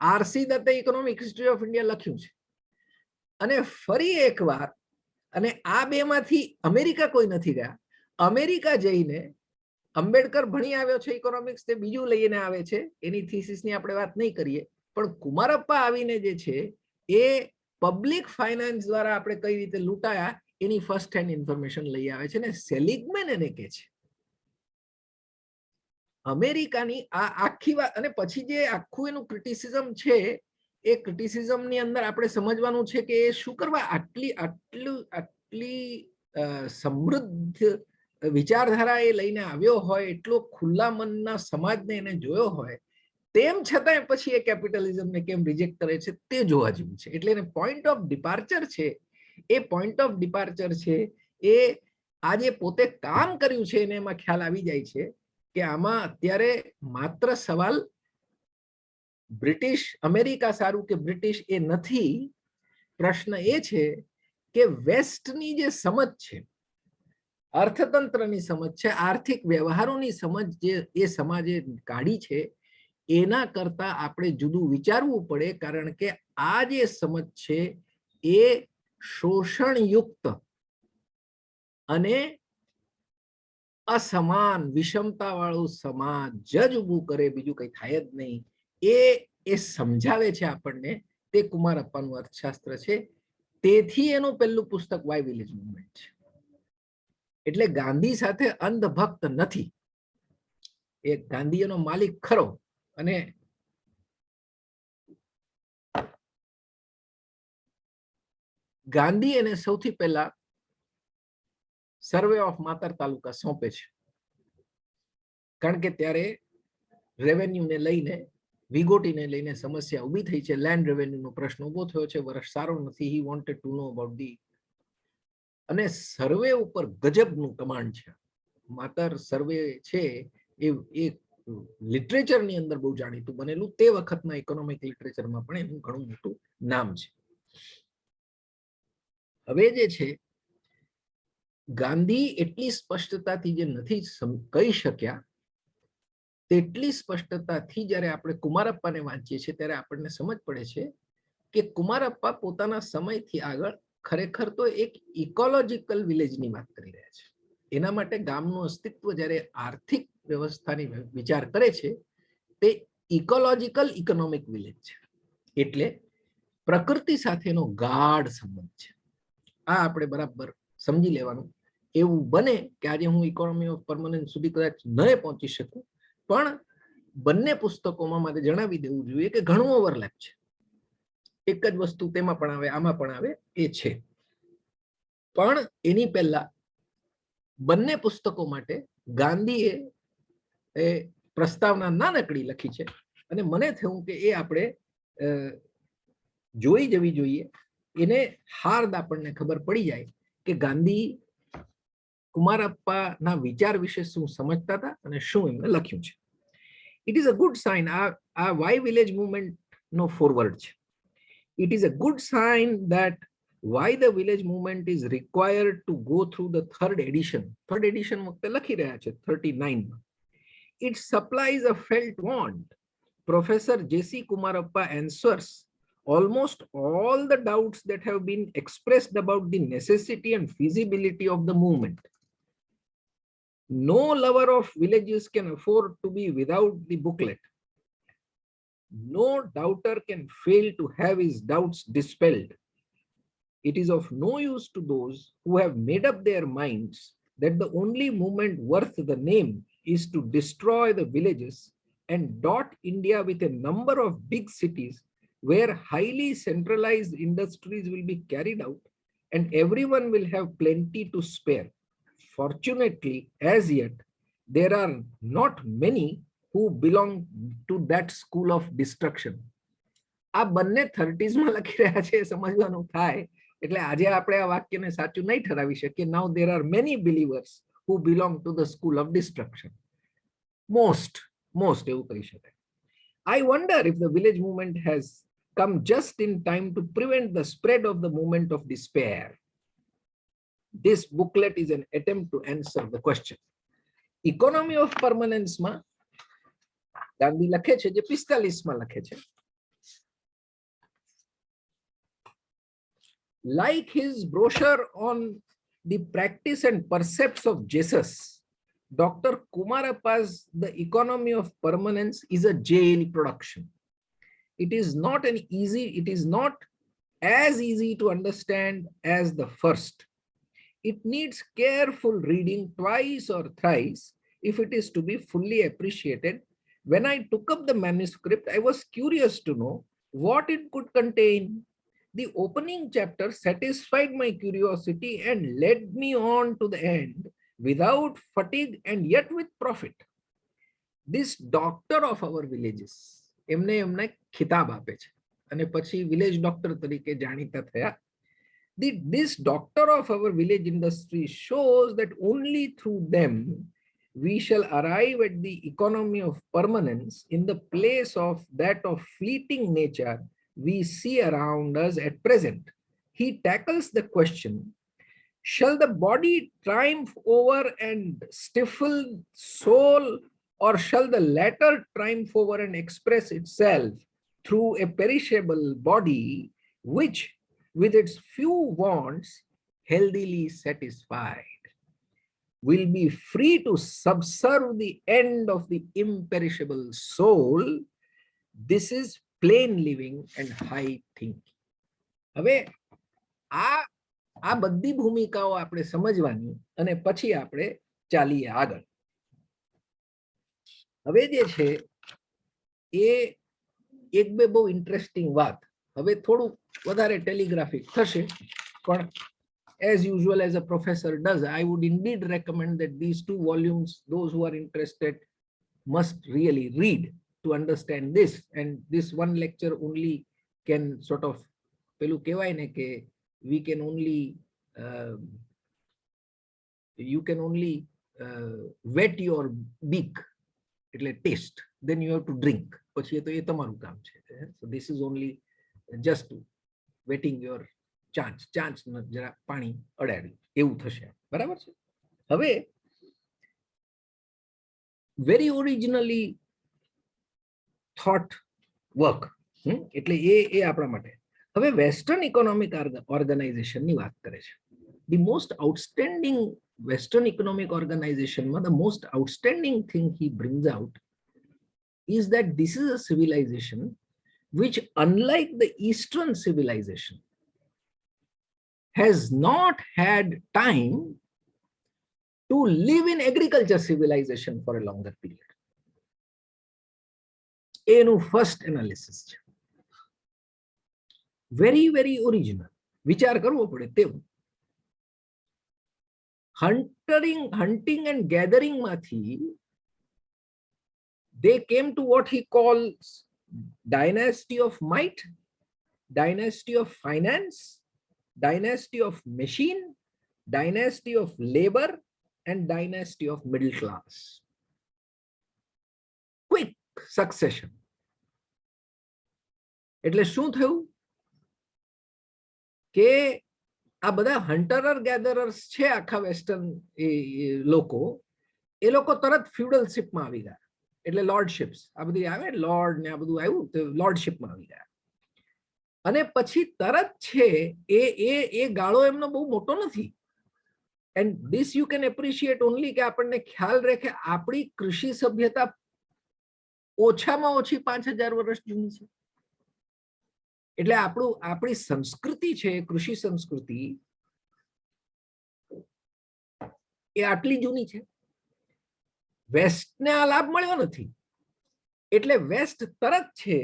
આરસી દત્તે ઇકોનોમિક હિસ્ટ્રી ઓફ ઇન્ડિયા લખ્યું છે. અને ફરી એકવાર, અને આ બેમાંથી અમેરિકા કોઈ નથી ગયા. અમેરિકા જઈને અંબેડકર ભણી આવ્યો છે ઇકોનોમિક્સ, તે બીજું લઈને આવે છે, એની થીસીસની આપણે વાત નહીં કરીએ. પણ કુમારપ્પા આવીને જે છે એ પબ્લિક ફાઇનાન્સ દ્વારા આપણે કઈ રીતે લૂંટાયા એની ફર્સ્ટ હેન્ડ ઇન્ફોર્મેશન લઈ આવે છે. ને સેલિગમેન એને કહે છે અમેરિકાની આ આખી વાત. અને પછી જે આખું એનું ક્રિટિસિઝમ છે, એ ક્રિટિસિઝમની અંદર આપણે સમજવાનું છે કે એ શું કરવા આટલી સમૃદ્ધ વિચારધારા એ લઈને આવ્યો હોય, એટલો ખુલ્લા મનના સમાજને એને જોયો હોય, તેમ છતાંય પછી એ કેપિટલિઝમને કેમ રિજેક્ટ કરે છે તે જોવા જેવું છે. એટલે એને પોઈન્ટ ઓફ ડિપાર્ચર છે, એ પોઈન્ટ ઓફ ડિપાર્ચર છે એ આજે પોતે કામ કર્યું છે એને એમાં ખ્યાલ આવી જાય છે કે આમાં અત્યારે માત્ર સવાલ બ્રિટિશ અમેરિકા સારું કે બ્રિટિશ એ નથી. પ્રશ્ન એ છે કે વેસ્ટની જે સમજ છે, અર્થતંત્રની સમજ છે, આર્થિક વ્યવહારોની સમજ જે એ સમાજે કાઢી છે, એના કરતા આપણે જુદું વિચારવું પડે. કારણ કે આ જે સમજ છે એ શોષણયુક્ત અને અસમાન વિષમતા વાળું સમાજ જ ઊભું કરે, બીજું કઈ થાય જ નહીં. એ સમજાવે છે આપણને. તે કુમારપ્પાનું અર્થશાસ્ત્ર છે. તેથી એનું પહેલું પુસ્તક વાય વિલેજ મુવમેન્ટ છે. એટલે ગાંધી સાથે અંધભક્ત નથી. એ ગાંધીનો માલિક ખરો. અને ગાંધી એને સૌથી પહેલા સર્વે ઓફ માતર તાલુકા સોંપે છે, કારણ કે ત્યારે રેવન્યુને લઈને વિગોટીને લઈને સમસ્યા ઊભી થઈ છે. લેન્ડ રેવન્યુનો પ્રશ્ન ઊભો થયો છે. વર્ષ સારો નથી. He wanted to know about the, અને સર્વે ઉપર ગજબનું કમાન્ડ છે. માતર સર્વે છે એ લિટરેચરની અંદર બહુ જાણીતું બનેલું. તે વખતના ઇકોનોમિક લિટરેચરમાં પણ એનું ઘણું મોટું નામ છે. હવે જે છે, ગાંધી એટલી સ્પષ્ટતાથી જે નથી કહી શક્યા, તેટલી સ્પષ્ટતાથી જ્યારે આપણે કુમારપ્પાને વાંચીએ છીએ ત્યારે આપણને સમજ પડે છે કે કુમારપ્પા પોતાના સમયથી આગળ ખરેખર તો એક ઇકોલોજીકલ વિલેજની વાત કરી રહ્યા છે. એના માટે ગામનું અસ્તિત્વ જ્યારે આર્થિક વ્યવસ્થાની વિચાર કરે છે તે ઇકોલોજીકલ ઇકોનોમિક વિલેજ છે. એટલે પ્રકૃતિ સાથેનો ગાઢ સંબંધ છે. આ આપણે બરાબર સમજી લેવાનું. એવું બને કે આજે હું ઇકોનોમી ઓફ પરમનન્સ સુધી કદાચ ન પહોંચી શકું, પણ બંને પુસ્તકોમાં મારે જણાવી દેવું જોઈએ કે ઘણું ઓવરલેપ છે. એક જ વસ્તુ તેમાં પણ આવે, આમાં પણ આવે, એ છે. પણ એની પહેલા બંને પુસ્તકો માટે ગાંધીએ એ પ્રસ્તાવના નાનકડી લખી છે અને મને થયું કે એ આપણે જોઈ જવી જોઈએ. એને હાર્દ આપણને ખબર પડી જાય કે ગાંધી કુમારપ્પાના વિચાર વિશે શું સમજતા હતા અને શું એમને લખ્યું છે. It is a good sign. આ વાય વિલેજ મુવમેન્ટ નો ફોરવર્ડ છે. It is a good sign that why the village movement is required to go through the third edition. Third edition વખતે લખી રહ્યા છે 39. It supplies a felt want. Professor J.C. Kumarappa answers almost all the doubts that have been expressed about the necessity and feasibility of the movement. No lover of villages can afford to be without the booklet. No doubter can fail to have his doubts dispelled. It is of no use to those who have made up their minds that the only movement worth the name is to destroy the villages and dot India with a number of big cities where highly centralized industries will be carried out and everyone will have plenty to spare. Fortunately, as yet, there are not many who belong to that school of destruction. આ બંને 30s માં લખી રહ્યા છે સમજવાનું થાય. એટલે આજે આપણે આ વાક્યને સાચું નહીં ઠરાવી શકીએ. Now there are many believers who belong to the school of destruction. Most એવું કહી શકાય. I wonder if the village movement has come just in time to prevent the spread of the movement of despair. This booklet is an attempt to answer the question. Economy of permanence માં ગાંધી લખે છે, જે 45 માં લખે છે. Like his brochure on the practice and percepts of Jesus, Dr. Kumarappa's The Economy of Permanence is a jail production. It is not as easy to understand as the first. It needs careful reading twice or thrice if it is to be fully appreciated. When I took up the manuscript, I was curious to know what it could contain. The opening chapter satisfied my curiosity and led me on to the end without fatigue and yet with profit. This doctor of our villages, એમને ખિતાબ આપે છે અને પછી વિલેજ ડોક્ટર તરીકે જાણીતા થયા. This doctor of our village industry shows that only through them we shall arrive at the economy of permanence in the place of that of fleeting nature we see around us at present. He tackles the question, shall the body triumph over and stifle soul, or shall the latter triumph over and express itself through a perishable body which, with its few wants, healthily satisfied, will be free to subserve the end of the imperishable soul? This is plain living and high thinking. હવે આ બધી ભૂમિકાઓ આપણે સમજવાની અને પછી આપણે ચાલીએ આગળ. હવે જે છે એ એક બે બહુ ઇન્ટરેસ્ટિંગ વાત. હવે થોડું વધારે ટેલિગ્રાફિક થશે, પણ as usual as a professor does, I would indeed recommend that these 2 volumes, those who are interested must really read. to understand this, and this one lecture only can sort of પેલું કહેવાય ને કે we can only you can only wet your beak, એટલે taste, then you have to drink, પછી તો એ તમારું કામ છે. So this is only just wetting your ચાંચ જરા પાણી અડાડી એવું થશે, બરાબર છે. હવે very originally thought work, એટલે એ આપણા માટે. હવે વેસ્ટર્ન ઇકોનોમિક ઓર્ગેનાઇઝેશનની વાત કરે છે. The most outstanding Western economic organization, the most outstanding thing he brings out is that this is a civilization which, unlike the Eastern civilization, has not had time to live in agriculture civilization for a longer period. એનું ફર્સ્ટ એનાલિસિસ છે. વેરી વેરી ઓરિજિનલ, વિચાર કરવો પડે તેવું. hunting and gathering માંથી they came to what he calls dynasty of might, dynasty of finance, dynasty of machine, dynasty of labor, and dynasty of middle class. Quick succession. એટલે શું થયું કે આ બધા હન્ટરર ગેધરર્સ છે આખા વેસ્ટર્ન લોકો, એ લોકો તરત ફ્યુડલશીપમાં આવી ગયા. એટલે લોર્ડશિપ્સ આ બધી આવે, લોર્ડ ને આ બધું આવ્યું તો લોર્ડશિપમાં આવી ગયા. અને પછી તરત છે એ ગાળો એમનો બહુ મોટો નથી. And this you can appreciate only કે આપણને ખ્યાલ રહે કે આપણી કૃષિ સભ્યતા ઓછામાં ઓછી 5000 વર્ષ જૂની છે. એટલે આપણી સંસ્કૃતિ છે, કૃષિ સંસ્કૃતિ, એ આટલી જૂની છે. વેસ્ટને આ લાભ મળ્યો નથી, એટલે વેસ્ટ તરત છે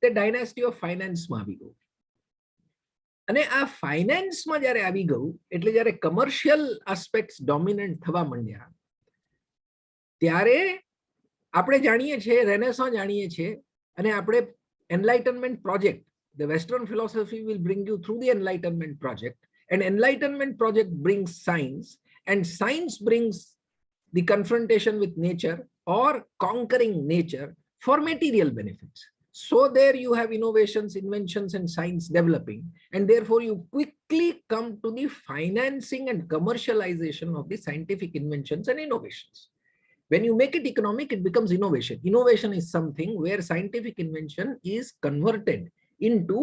તે ડાયનેસ્ટી ઓફ ફાઇનાન્સમાં આવી ગયું. અને આ ફાઇનાન્સમાં જ્યારે આવી ગયું એટલે જ્યારે કમર્શિયલ આસ્પેક્ટ્સ ડોમિનન્ટ થવા માંડ્યા, ત્યારે આપણે જાણીએ છીએ, રેનેસોં જાણીએ છીએ, અને આપણે એનલાઇટનમેન્ટ project, the Western philosophy will bring you through the Enlightenment project, and Enlightenment project brings science, and science brings the confrontation with nature or conquering nature for material benefits. So there you have innovations, inventions, and science developing, and therefore you quickly come to the financing and commercialization of the scientific inventions and innovations. When you make it economic, it becomes innovation. Innovation is something where scientific invention is converted into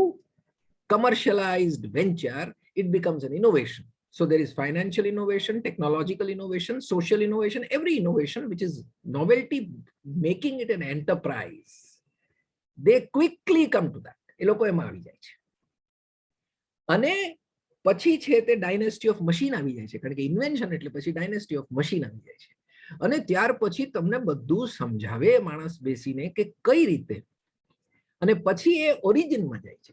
commercialized venture, it becomes an innovation. So there is financial innovation, technological innovation, social innovation, every innovation which is novelty, making it an enterprise. They quickly come to that. એ લોકો એમાં આવી જાય છે. અને પછી છે તે ડાયનેસ્ટી ઓફ મશીન આવી જાય છે, કારણ કે ઇન્વેન્શન એટલે પછી ડાયનેસ્ટી ઓફ મશીન આવી જાય છે. અને ત્યાર પછી તમને બધું સમજાવે માણસ બેસીને કે કઈ રીતે, અને પછી એ ઓરિજિનમાં જાય છે.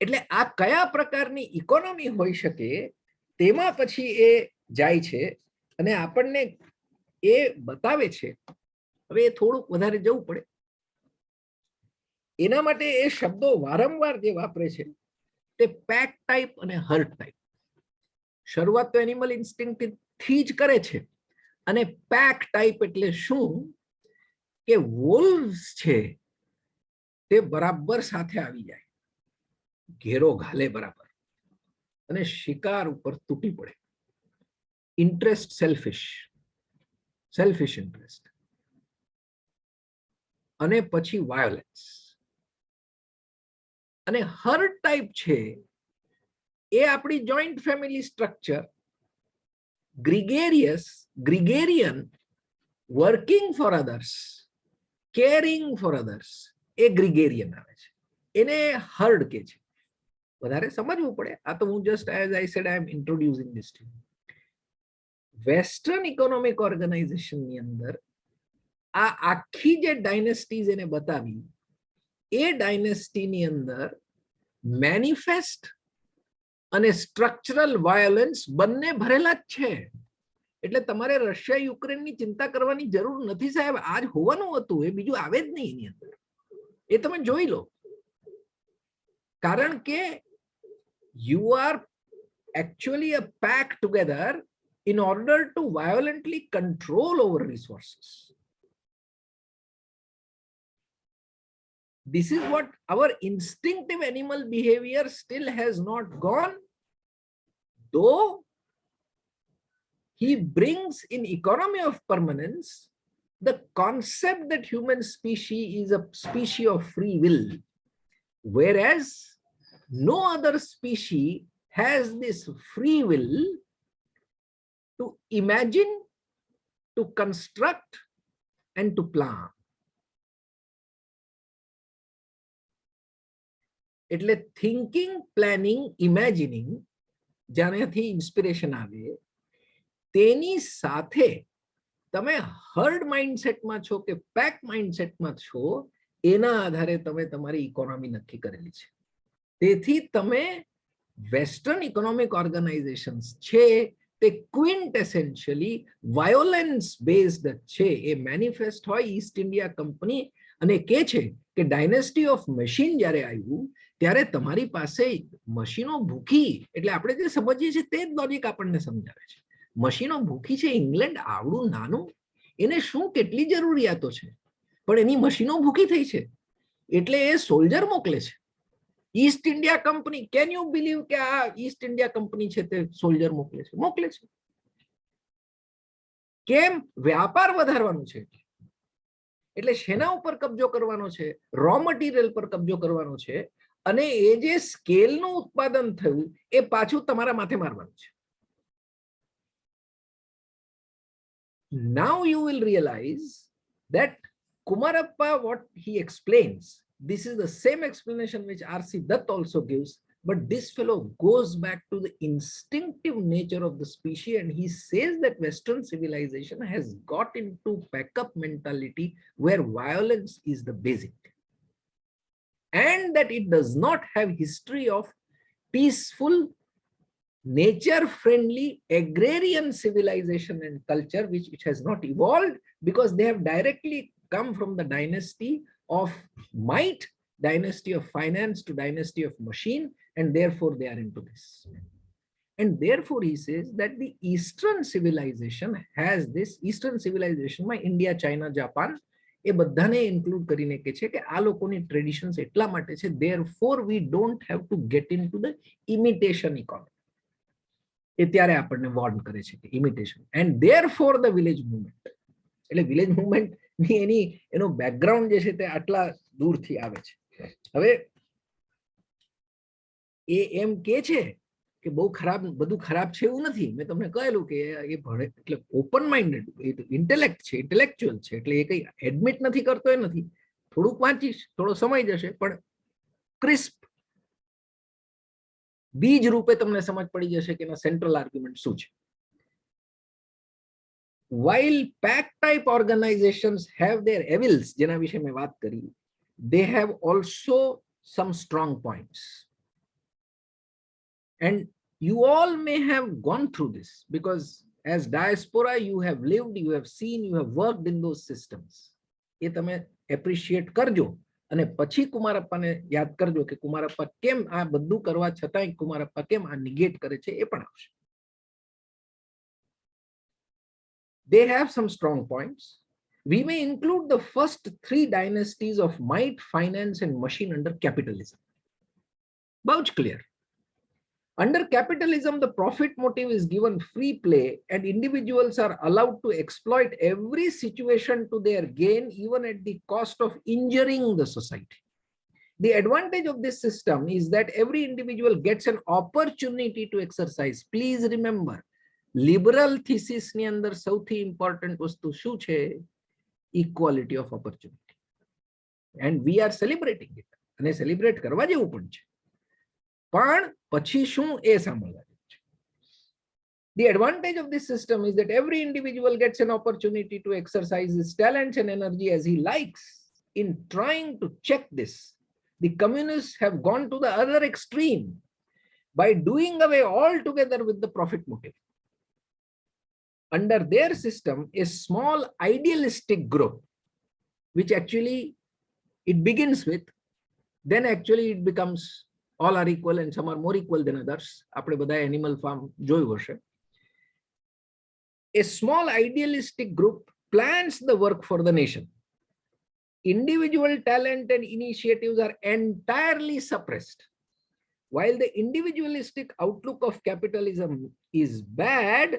એટલે આ કયા પ્રકારની ઇકોનોમી હોઈ શકે તેમાં પછી એ જાય છે અને આપણને એ બતાવે છે. હવે એ થોડુંક વધારે જવું પડે, એના માટે એ શબ્દો વારંવાર જે વાપરે છે તે પેક ટાઈપ અને હર્ટ ટાઈપ. શરૂઆત તો એનિમલ ઇન્સ્ટિંક્ટ થી જ કરે છે, અને પેક ટાઈપ એટલે શું કે વોલ્વ્સ છે તે બરાબર સાથે આવી જાય, ઘેરો ઘાલે બરાબર, અને શિકાર ઉપર તૂટી પડે. ઇન્ટરેસ્ટ સેલ્ફિશ ઇન્ટરેસ્ટ, અને પછી વાયોલેન્સ. અને હર્ટ ટાઈપ છે એ આપણી joint family structure, gregarian, working for others, caring for others, એ ગ્રીગેરિયન આવે છે. એને હર્ડ કે છે. વધારે સમજવું પડે, આ તો હું just as I said I am introducing this to. Western economic ઓર્ગેનાઇઝેશનની અંદર આ આખી જે ડાયનેસ્ટીઝ એને બતાવી, એ ડાયનેસ્ટીની અંદર મેનિફેસ્ટ અને સ્ટ્રક્ચરલ વાયોલન્સ બંને ભરેલા જ છે. એટલે તમારે રશિયા યુક્રેનની ચિંતા કરવાની જરૂર નથી સાહેબ. આજ હોવાનું હતું, એ બીજું આવે જ નહીં એની અંદર. એ તમે જોઈ લો. કારણ કે you are actually a pack together in order to violently control over resources. This is what our instinctive animal behavior still has not gone, though he brings in economy of permanence the concept that human species is a species of free will, whereas no other species has this free will to imagine, to construct, and to plan. એટલે thinking, planning, imagining જ્યાંથી ઇન્સ્પિરેશન આવે તેની સાથે તમે હર્ડ માઇન્ડસેટમાં છો કે પેક માઇન્ડસેટમાં છો, એના આધારે તમે તમારી ઇકોનોમી નક્કી કરેલી છે. તેથી તમે વેસ્ટર્ન ઇકોનોમિક ઓર્ગેનાઇઝેશન્સ છે તે ક્વિન્ટેસેન્શિયલી વાયોલેન્સ બેઝડ છે. એ મેનિફેસ્ટ હોય ઈસ્ટ ઇન્ડિયા કંપની અને કે છે કે ડાયનેસ્ટી ઓફ મશીન જ્યારે આવ્યું ત્યારે તમારી પાસે મશીનો ભૂખી, એટલે આપણે જે સમજીએ છીએ તે જ લોજિક આપણને સમજાવે છે. મશીનો ભૂખી છે, ઇંગ્લેન્ડ આવડું નાનું, એને શું કેટલી જરૂરિયાતો છે, પણ એની મશીનો ભૂખી થઈ છે એટલે એ સોલ્જર મોકલે છે. East India company, can you believe કે આ ઈસ્ટ ઇન્ડિયા કંપની છે તે સોલ્જર મોકલે છે? મોકલે છે. કેમ? વ્યાપાર વધારવાનું છે. એટલે શેના ઉપર કબજો કરવાનો છે? રો મટીરિયલ પર કબજો કરવાનો છે, અને એ જે સ્કેલનું ઉત્પાદન થયું એ પાછું તમારા માથે મારવાનું છે. Now you will realize that Kumarappa, what he explains, this is the same explanation which R.C. Dutt also gives, but this fellow goes back to the instinctive nature of the species, and he says that Western civilization has got into backup mentality where violence is the basic, and that it does not have history of peaceful, nature-friendly agrarian civilization and culture, which has not evolved because they have directly come from the dynasty of might, dynasty of finance to dynasty of machine, and therefore they are into this. And therefore he says that the Eastern civilization has this, Eastern civilization માં India, China, Japan એ બધાને ઇન્ક્લુડ કરીને કે છે કે આ લોકોની ટ્રેડિશન્સ એટલા માટે છે, therefore we don't have to get into the imitation economy. એ ત્યારે આપણને વોર્ન કરે છે કે imitation, and therefore the village movement. એટલે વિલેજ મુવમેન્ટ ની એનો બેકગ્રાઉન્ડ જે છે તે આટલા દૂરથી આવે છે. હવે એ એમ કે છે કે બહુ ખરાબ, બધું ખરાબ છે એવું નથી. મેં તમને કહેલું કે એ ભણે એટલે ઓપન માઇન્ડેડ, ઇન્ટેલેક્ટ છે, ઇન્ટેલેક્ચ્યુઅલ છે, એટલે એ કઈ એડમિટ નથી કરતો એ નથી. થોડુંક વાંચીશ, થોડો સમય જશે, પણ ક્રિસ્પ બીજ રૂપે તમને સમજ પડી જશે કે એના સેન્ટ્રલ આર્ગ્યુમેન્ટ શું છે. While pack type organizations have their evils, જેના વિશે મેં વાત કરી, they have also some strong points. And you all may have gone through this because as diaspora you have lived, you have seen, you have worked in those systems. એ તમે એપ્રિશિએટ કરજો અને પછી કુમારપ્પાને યાદ કરજો કે કુમારપ્પા કેમ આ બધું કરવા છતાંય કુમારપ્પા કેમ આ નિગેટ કરે છે, એ પણ આવશે. They have some strong points. We may include the first 3 dynasties of might, finance, and machine under capitalism. Bouch clear. Under capitalism, the profit motive is given free play, and individuals are allowed to exploit every situation to their gain, even at the cost of injuring the society. The advantage of this system is that every individual gets an opportunity to exercise. Please remember, liberal thesis ni andar સૌથી important વસ્તુ શું છે? Equality of opportunity. And we are celebrating it. અને celebrate કરવા જેવું પણ છે. પણ પછી શું એ સાંભળવા જેવું છે. The advantage of this system is that every individual gets an opportunity to exercise his talents and energy as he likes. In trying to check this, the communists have gone to the other extreme by doing away altogether with the profit motive. under their system, a small idealistic group, which actually it begins with, then actually it becomes all are equal and some are more equal than others. આપણે બધા animal farm જોયું હશે. A small idealistic group plans the work for the nation. Individual talent and initiatives are entirely suppressed. While the individualistic outlook of capitalism is bad,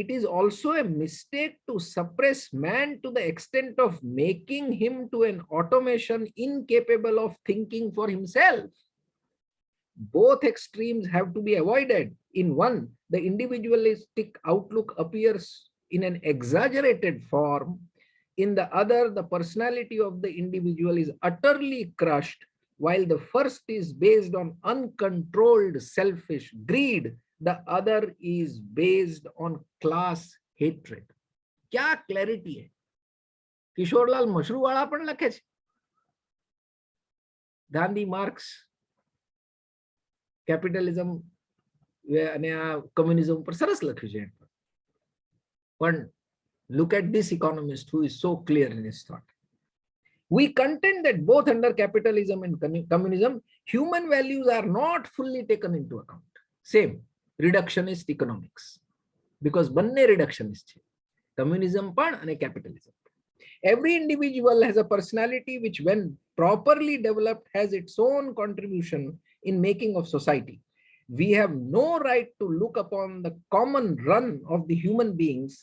it is also a mistake to suppress man to the extent of making him to an automation incapable of thinking for himself. Both extremes have to be avoided. In one, the individualistic outlook appears in an exaggerated form. In the other, the personality of the individual is utterly crushed. While the first is based on uncontrolled selfish greed, the other is based on class hatred. क्या क्लैरिटी है? કિશોરલાલ મશરૂવાળા પણ લખે છે. ગાંધી માર્ક્સ કેપિટલિઝમ અને આ કમ્યુનિઝમ પર સરસ લખ્યું છે. પણ look at this economist who is so clear in his thought. We contend that both under capitalism and communism, human values are not fully taken into account. Same. Reductionist economics, because બંને reductionist છે, communism પણ અને capitalism. Every individual has a personality which, when properly developed, has its own contribution in making of society. We have no right to look upon the common run of the human beings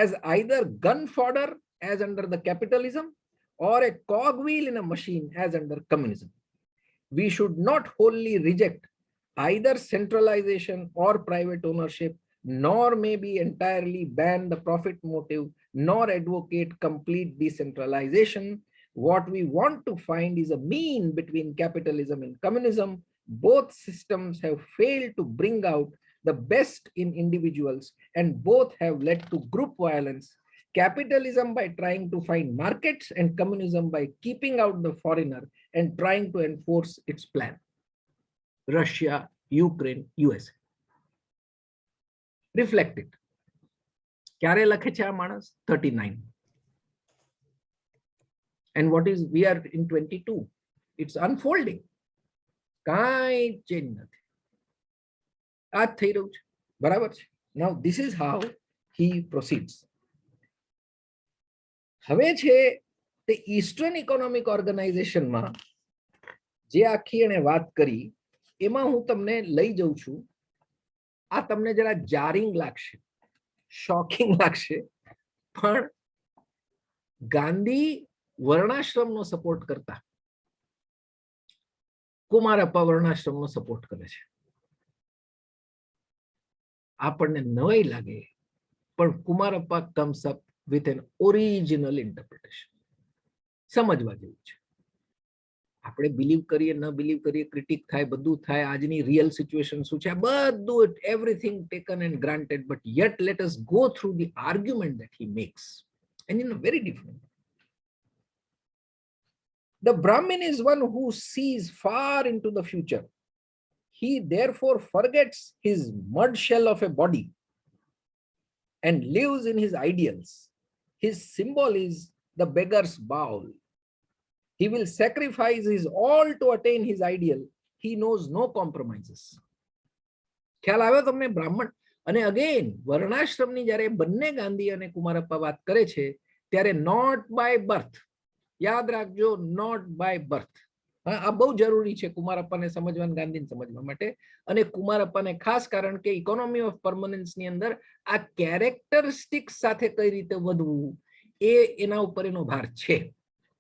as either gun fodder as under the capitalism or a cogwheel in a machine as under communism. We should not wholly reject either centralization or private ownership, nor maybe entirely ban the profit motive, nor advocate complete decentralization. What we want to find is a mean between capitalism and communism. Both systems have failed to bring out the best in individuals, and both have led to group violence. Capitalism by trying to find markets, and communism by keeping out the foreigner and trying to enforce its plan. Russia, Ukraine, USA. Reflect it. ક્યારે લખે છે આ માણસ? 39. And what is, we are in 22. It's unfolding. કાંઈ ચેન્જ નથી. આ થઈ રહ્યું છે. બરાબર છે. Now this is how he proceeds. હવે છે તે ઈસ્ટર્ન ઇકોનોમિક ઓર્ગેનાઇઝેશનમાં જે આખી એને વાત કરી, એમાં હું તમને લઈ જઉં છું. આ તમને જરા જારિંગ લાગશે, શોકિંગ લાગશે, પણ ગાંધી વર્ણાશ્રમનો સપોર્ટ કરતા, કુમારપ્પા વર્ણાશ્રમનો સપોર્ટ કરે છે. આપણને નવાઈ લાગે, પણ કુમારપ્પા comes up with an original interpretation. સમજવા જેવું છે. આપણે બિલીવ કરીએ ન બિલીવ કરીએ, ક્રિટિક થાય, બધું થાય, આજની રિયલ સિચ્યુએશન શું છે, બધું, everything taken and granted, but yet let us go through the argument that he makes, and in a very different. The Brahmin is one who sees far into the future. He therefore forgets his mud shell of a body and lives in his ideals. His symbol is the beggar's bowl. He will sacrifice his all to attain his ideal. He knows no compromises. ખ્યાલ આવ્યો તમને બ્રાહ્મણ? અને અગેન વર્ણાશ્રમની જ્યારે બંને ગાંધી અને કુમારપ્પા વાત કરે છે, ત્યારે નોટ બાય બર્થ, યાદ રાખજો, નોટ બાય બર્થ. આ બહુ જરૂરી છે કુમારપ્પાને સમજવા, ગાંધીને સમજવા માટે. અને કુમારપ્પાને ખાસ કારણ કે ઇકોનોમી ઓફ પરમનન્સની અંદર આ કેરેક્ટરિસ્ટિક્સ સાથે કઈ રીતે વધવું, એ એના ઉપર એનો ભાર છે.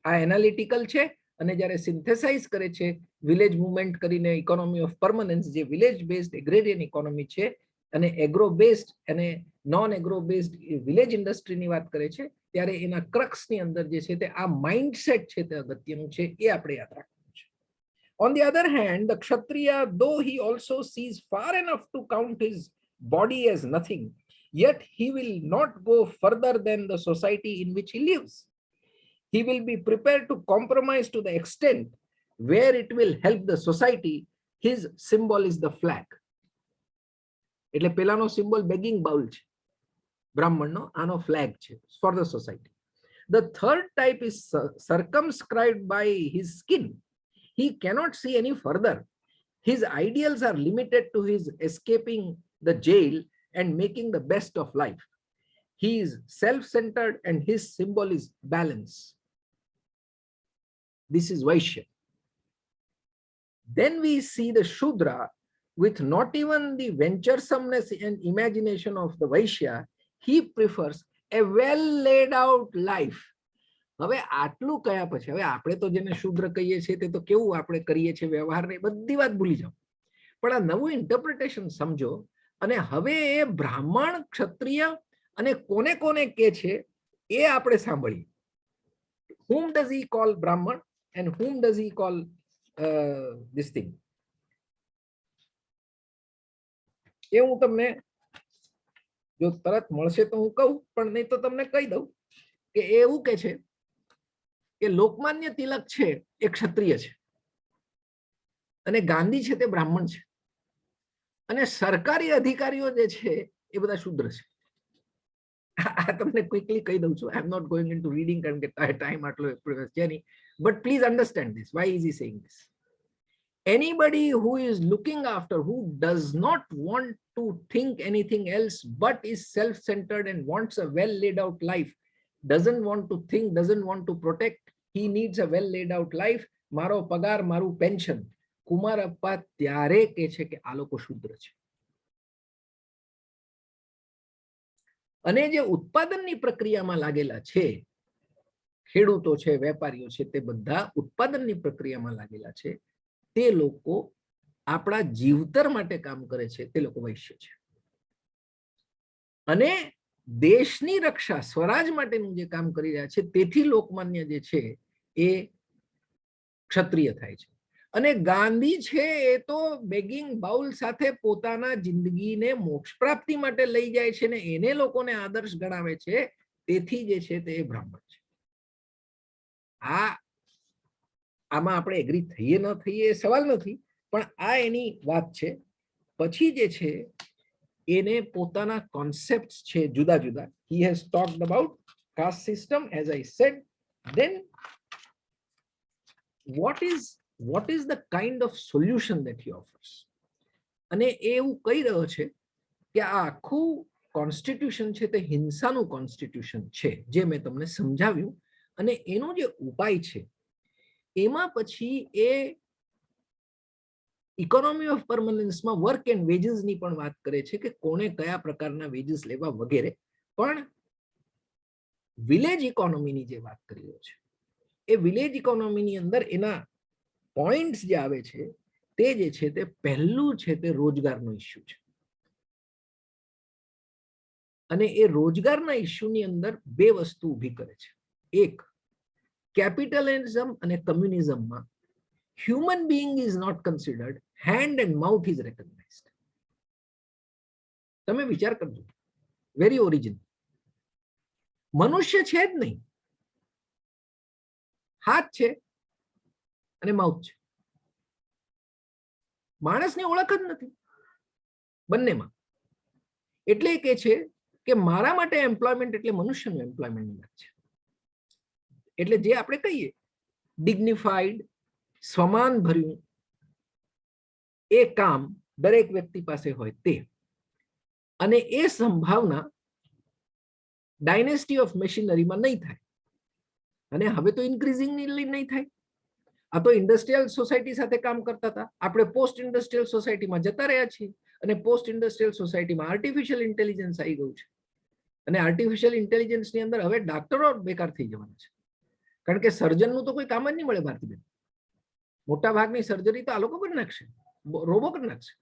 આ એનાલિટિકલ છે. અને જ્યારે સિન્થેસાઇઝ કરે છે વિલેજ મુવમેન્ટ કરીને ઇકોનોમી ઓફ પરમનન્સ, જે વિલેજ બેઝડ એગ્રેરિયન ઇકોનોમી છે, અને એગ્રો બેઝડ અને નોન એગ્રો બેઝડ વિલેજ ઇન્ડસ્ટ્રીની વાત કરે છે, ત્યારે એના ક્રક્સની અંદર જે છે તે આ માઇન્ડસેટ છે તે અગત્યનું છે, એ આપણે યાદ રાખવું છે. On the other hand, the Kshatriya, though he also sees far enough to count his body as nothing, yet he will not go further than the society in which he lives. He will be prepared to compromise to the extent where it will help the society. His symbol is the flag. એટલે પેલાનો સિમ્બોલ બેગિંગ બાઉલ છે, બ્રાહ્મણનો આનો ફ્લેગ છે for the society. The third type is circumscribed by his skin. He cannot see any further. His ideals are limited to his escaping the jail and making the best of life. He is self-centered and his symbol is balance. This is Vaishya. Then we see the Shudra with not even the venturesomeness and imagination of the Vaishya. He prefers a well laid out life. હવે આટલું કયા પછી હવે આપણે તો જેને શૂદ્ર કહીએ છીએ તે તો કેવું આપણે કરીએ છીએ વ્યવહારને બધી વાત ભૂલી જાઓ, પણ આ નવું ઇન્ટરપ્રિટેશન સમજો. અને હવે એ બ્રાહ્મણ ક્ષત્રિય અને કોને કોને કે છે એ આપણે સાંભળીએ. whom does he call Brahman and whom does he call this thing? એ હું તમને જો તરત મળશે તો હું કહું, પણ નહીં તો તમને કહી દઉં કે એવું કે છે કે લોકમાન્ય તિલક છે એ ક્ષત્રિય છે અને ગાંધી છે તે બ્રાહ્મણ છે અને સરકારી અધિકારીઓ જે છે એ બધા શૂદ્ર છે. આ તમને ક્વિકલી કહી દઉં છું. I am not going into reading કારણ કે ટાઈમ આટલો છે નહીં, but please understand this. Why is he saying this? Anybody who is looking after, who does not want to think anything else but is self-centered and wants a well laid out life, doesn't want to think, doesn't want to protect, he needs a well laid out life. મારો પગાર મારું પેન્શન. કુમારપ્પા ત્યારે કહે છે કે આ લોકો શુદ્ર છે. અને જે ઉત્પાદનની પ્રક્રિયામાં લાગેલા છે, ખેડૂતો છે, વેપારીઓ છે, તે બધા ઉત્પાદનની પ્રક્રિયામાં લાગેલા છે, તે લોકો આપણા જીવતર માટે કામ કરે છે, તે લોકો વૈશ્ય છે. અને દેશની રક્ષા સ્વરાજ માટેનું જે કામ કરી રહ્યા છે તેથી લોકમાન્ય જે છે એ ક્ષત્રિય થાય છે. અને ગાંધી છે એ તો બેગિંગ બાઉલ સાથે પોતાના જિંદગીને મોક્ષ પ્રાપ્તિ માટે લઈ જાય છે ને એને લોકોને આદર્શ ગણાવે છે, તેથી જે છે તે બ્રાહ્મણ છે. આમાં આપણે એગ્રી થઈએ ન થઈએ એ સવાલ નથી, પણ આ એની વાત છે. પછી જે છે એને પોતાના કોન્સેપ્ટ્સ છે જુદા જુદા. he has talked about caste system as I said. Then what is the kind of solution that he offers? અને એ એવું કહી રહ્યો છે કે આ આખું કોન્સ્ટિટ્યુશન છે તે હિંસાનું કોન્સ્ટિટ્યુશન છે, જે મેં તમને સમજાવ્યું. અને એનો જે ઉપાય છે એમાં પછી એ ઇકોનોમી ઓફ પરમનન્સમાં વર્ક એન્ડ વેજીસની પણ વાત કરે છે કે કોને કયા પ્રકારના વેજીસ લેવા વગેરે. પણ વિલેજ ઇકોનોમીની જે વાત કરી રહ્યો છે એ વિલેજ ઇકોનોમીની અંદર એના પોઈન્ટ્સ જે આવે છે તે જે છે તે પહેલું છે તે રોજગારનો ઇસ્યુ છે. અને એ રોજગારના ઇસ્યુની અંદર બે વસ્તુ ઊભી કરે છે. એક, capitalism અને communismમાં human being is not considered, hand and mouth is recognized. તમે વિચાર કરજો, વેરી ઓરિજિનલ. મનુષ્ય છે જ નહીં, હાથ છે અને માઉથ છે. માણસની ઓળખ જ નથી બંનેમાં. એટલે કે છે કે મારા માટે એમ્પ્લોયમેન્ટ એટલે મનુષ્યનું એમ્પ્લોયમેન્ટની વાત છે. એટલે જે આપણે કહીએ ડિગ્નિફાઈડ, સ્વમાન ભર્યું એ કામ દરેક વ્યક્તિ પાસે હોય તે. અને એ સંભાવના ડાયનેસ્ટી ઓફ મશીનરીમાં નહીં થાય. અને હવે તો ઇન્ક્રીઝિંગલી નહીં થાય. આ તો ઇન્ડસ્ટ્રીયલ સોસાયટી સાથે કામ કરતા હતા, આપણે પોસ્ટ ઇન્ડસ્ટ્રીયલ સોસાયટીમાં જતા રહ્યા છીએ. અને પોસ્ટ ઇન્ડસ્ટ્રીયલ સોસાયટીમાં આર્ટિફિશિયલ ઇન્ટેલિજન્સ આવી ગયું છે. અને આર્ટિફિશિયલ ઇન્ટેલિજન્સની અંદર હવે ડાક્ટરો બેકાર થઈ જવાના છે, કારણ કે સર્જનનું તો કોઈ કામ જ નહીં મળે. ભારતીબેન, મોટા ભાગની સર્જરી તો આ લોકો કરી નાખશે, રોબો કરી નાખશે.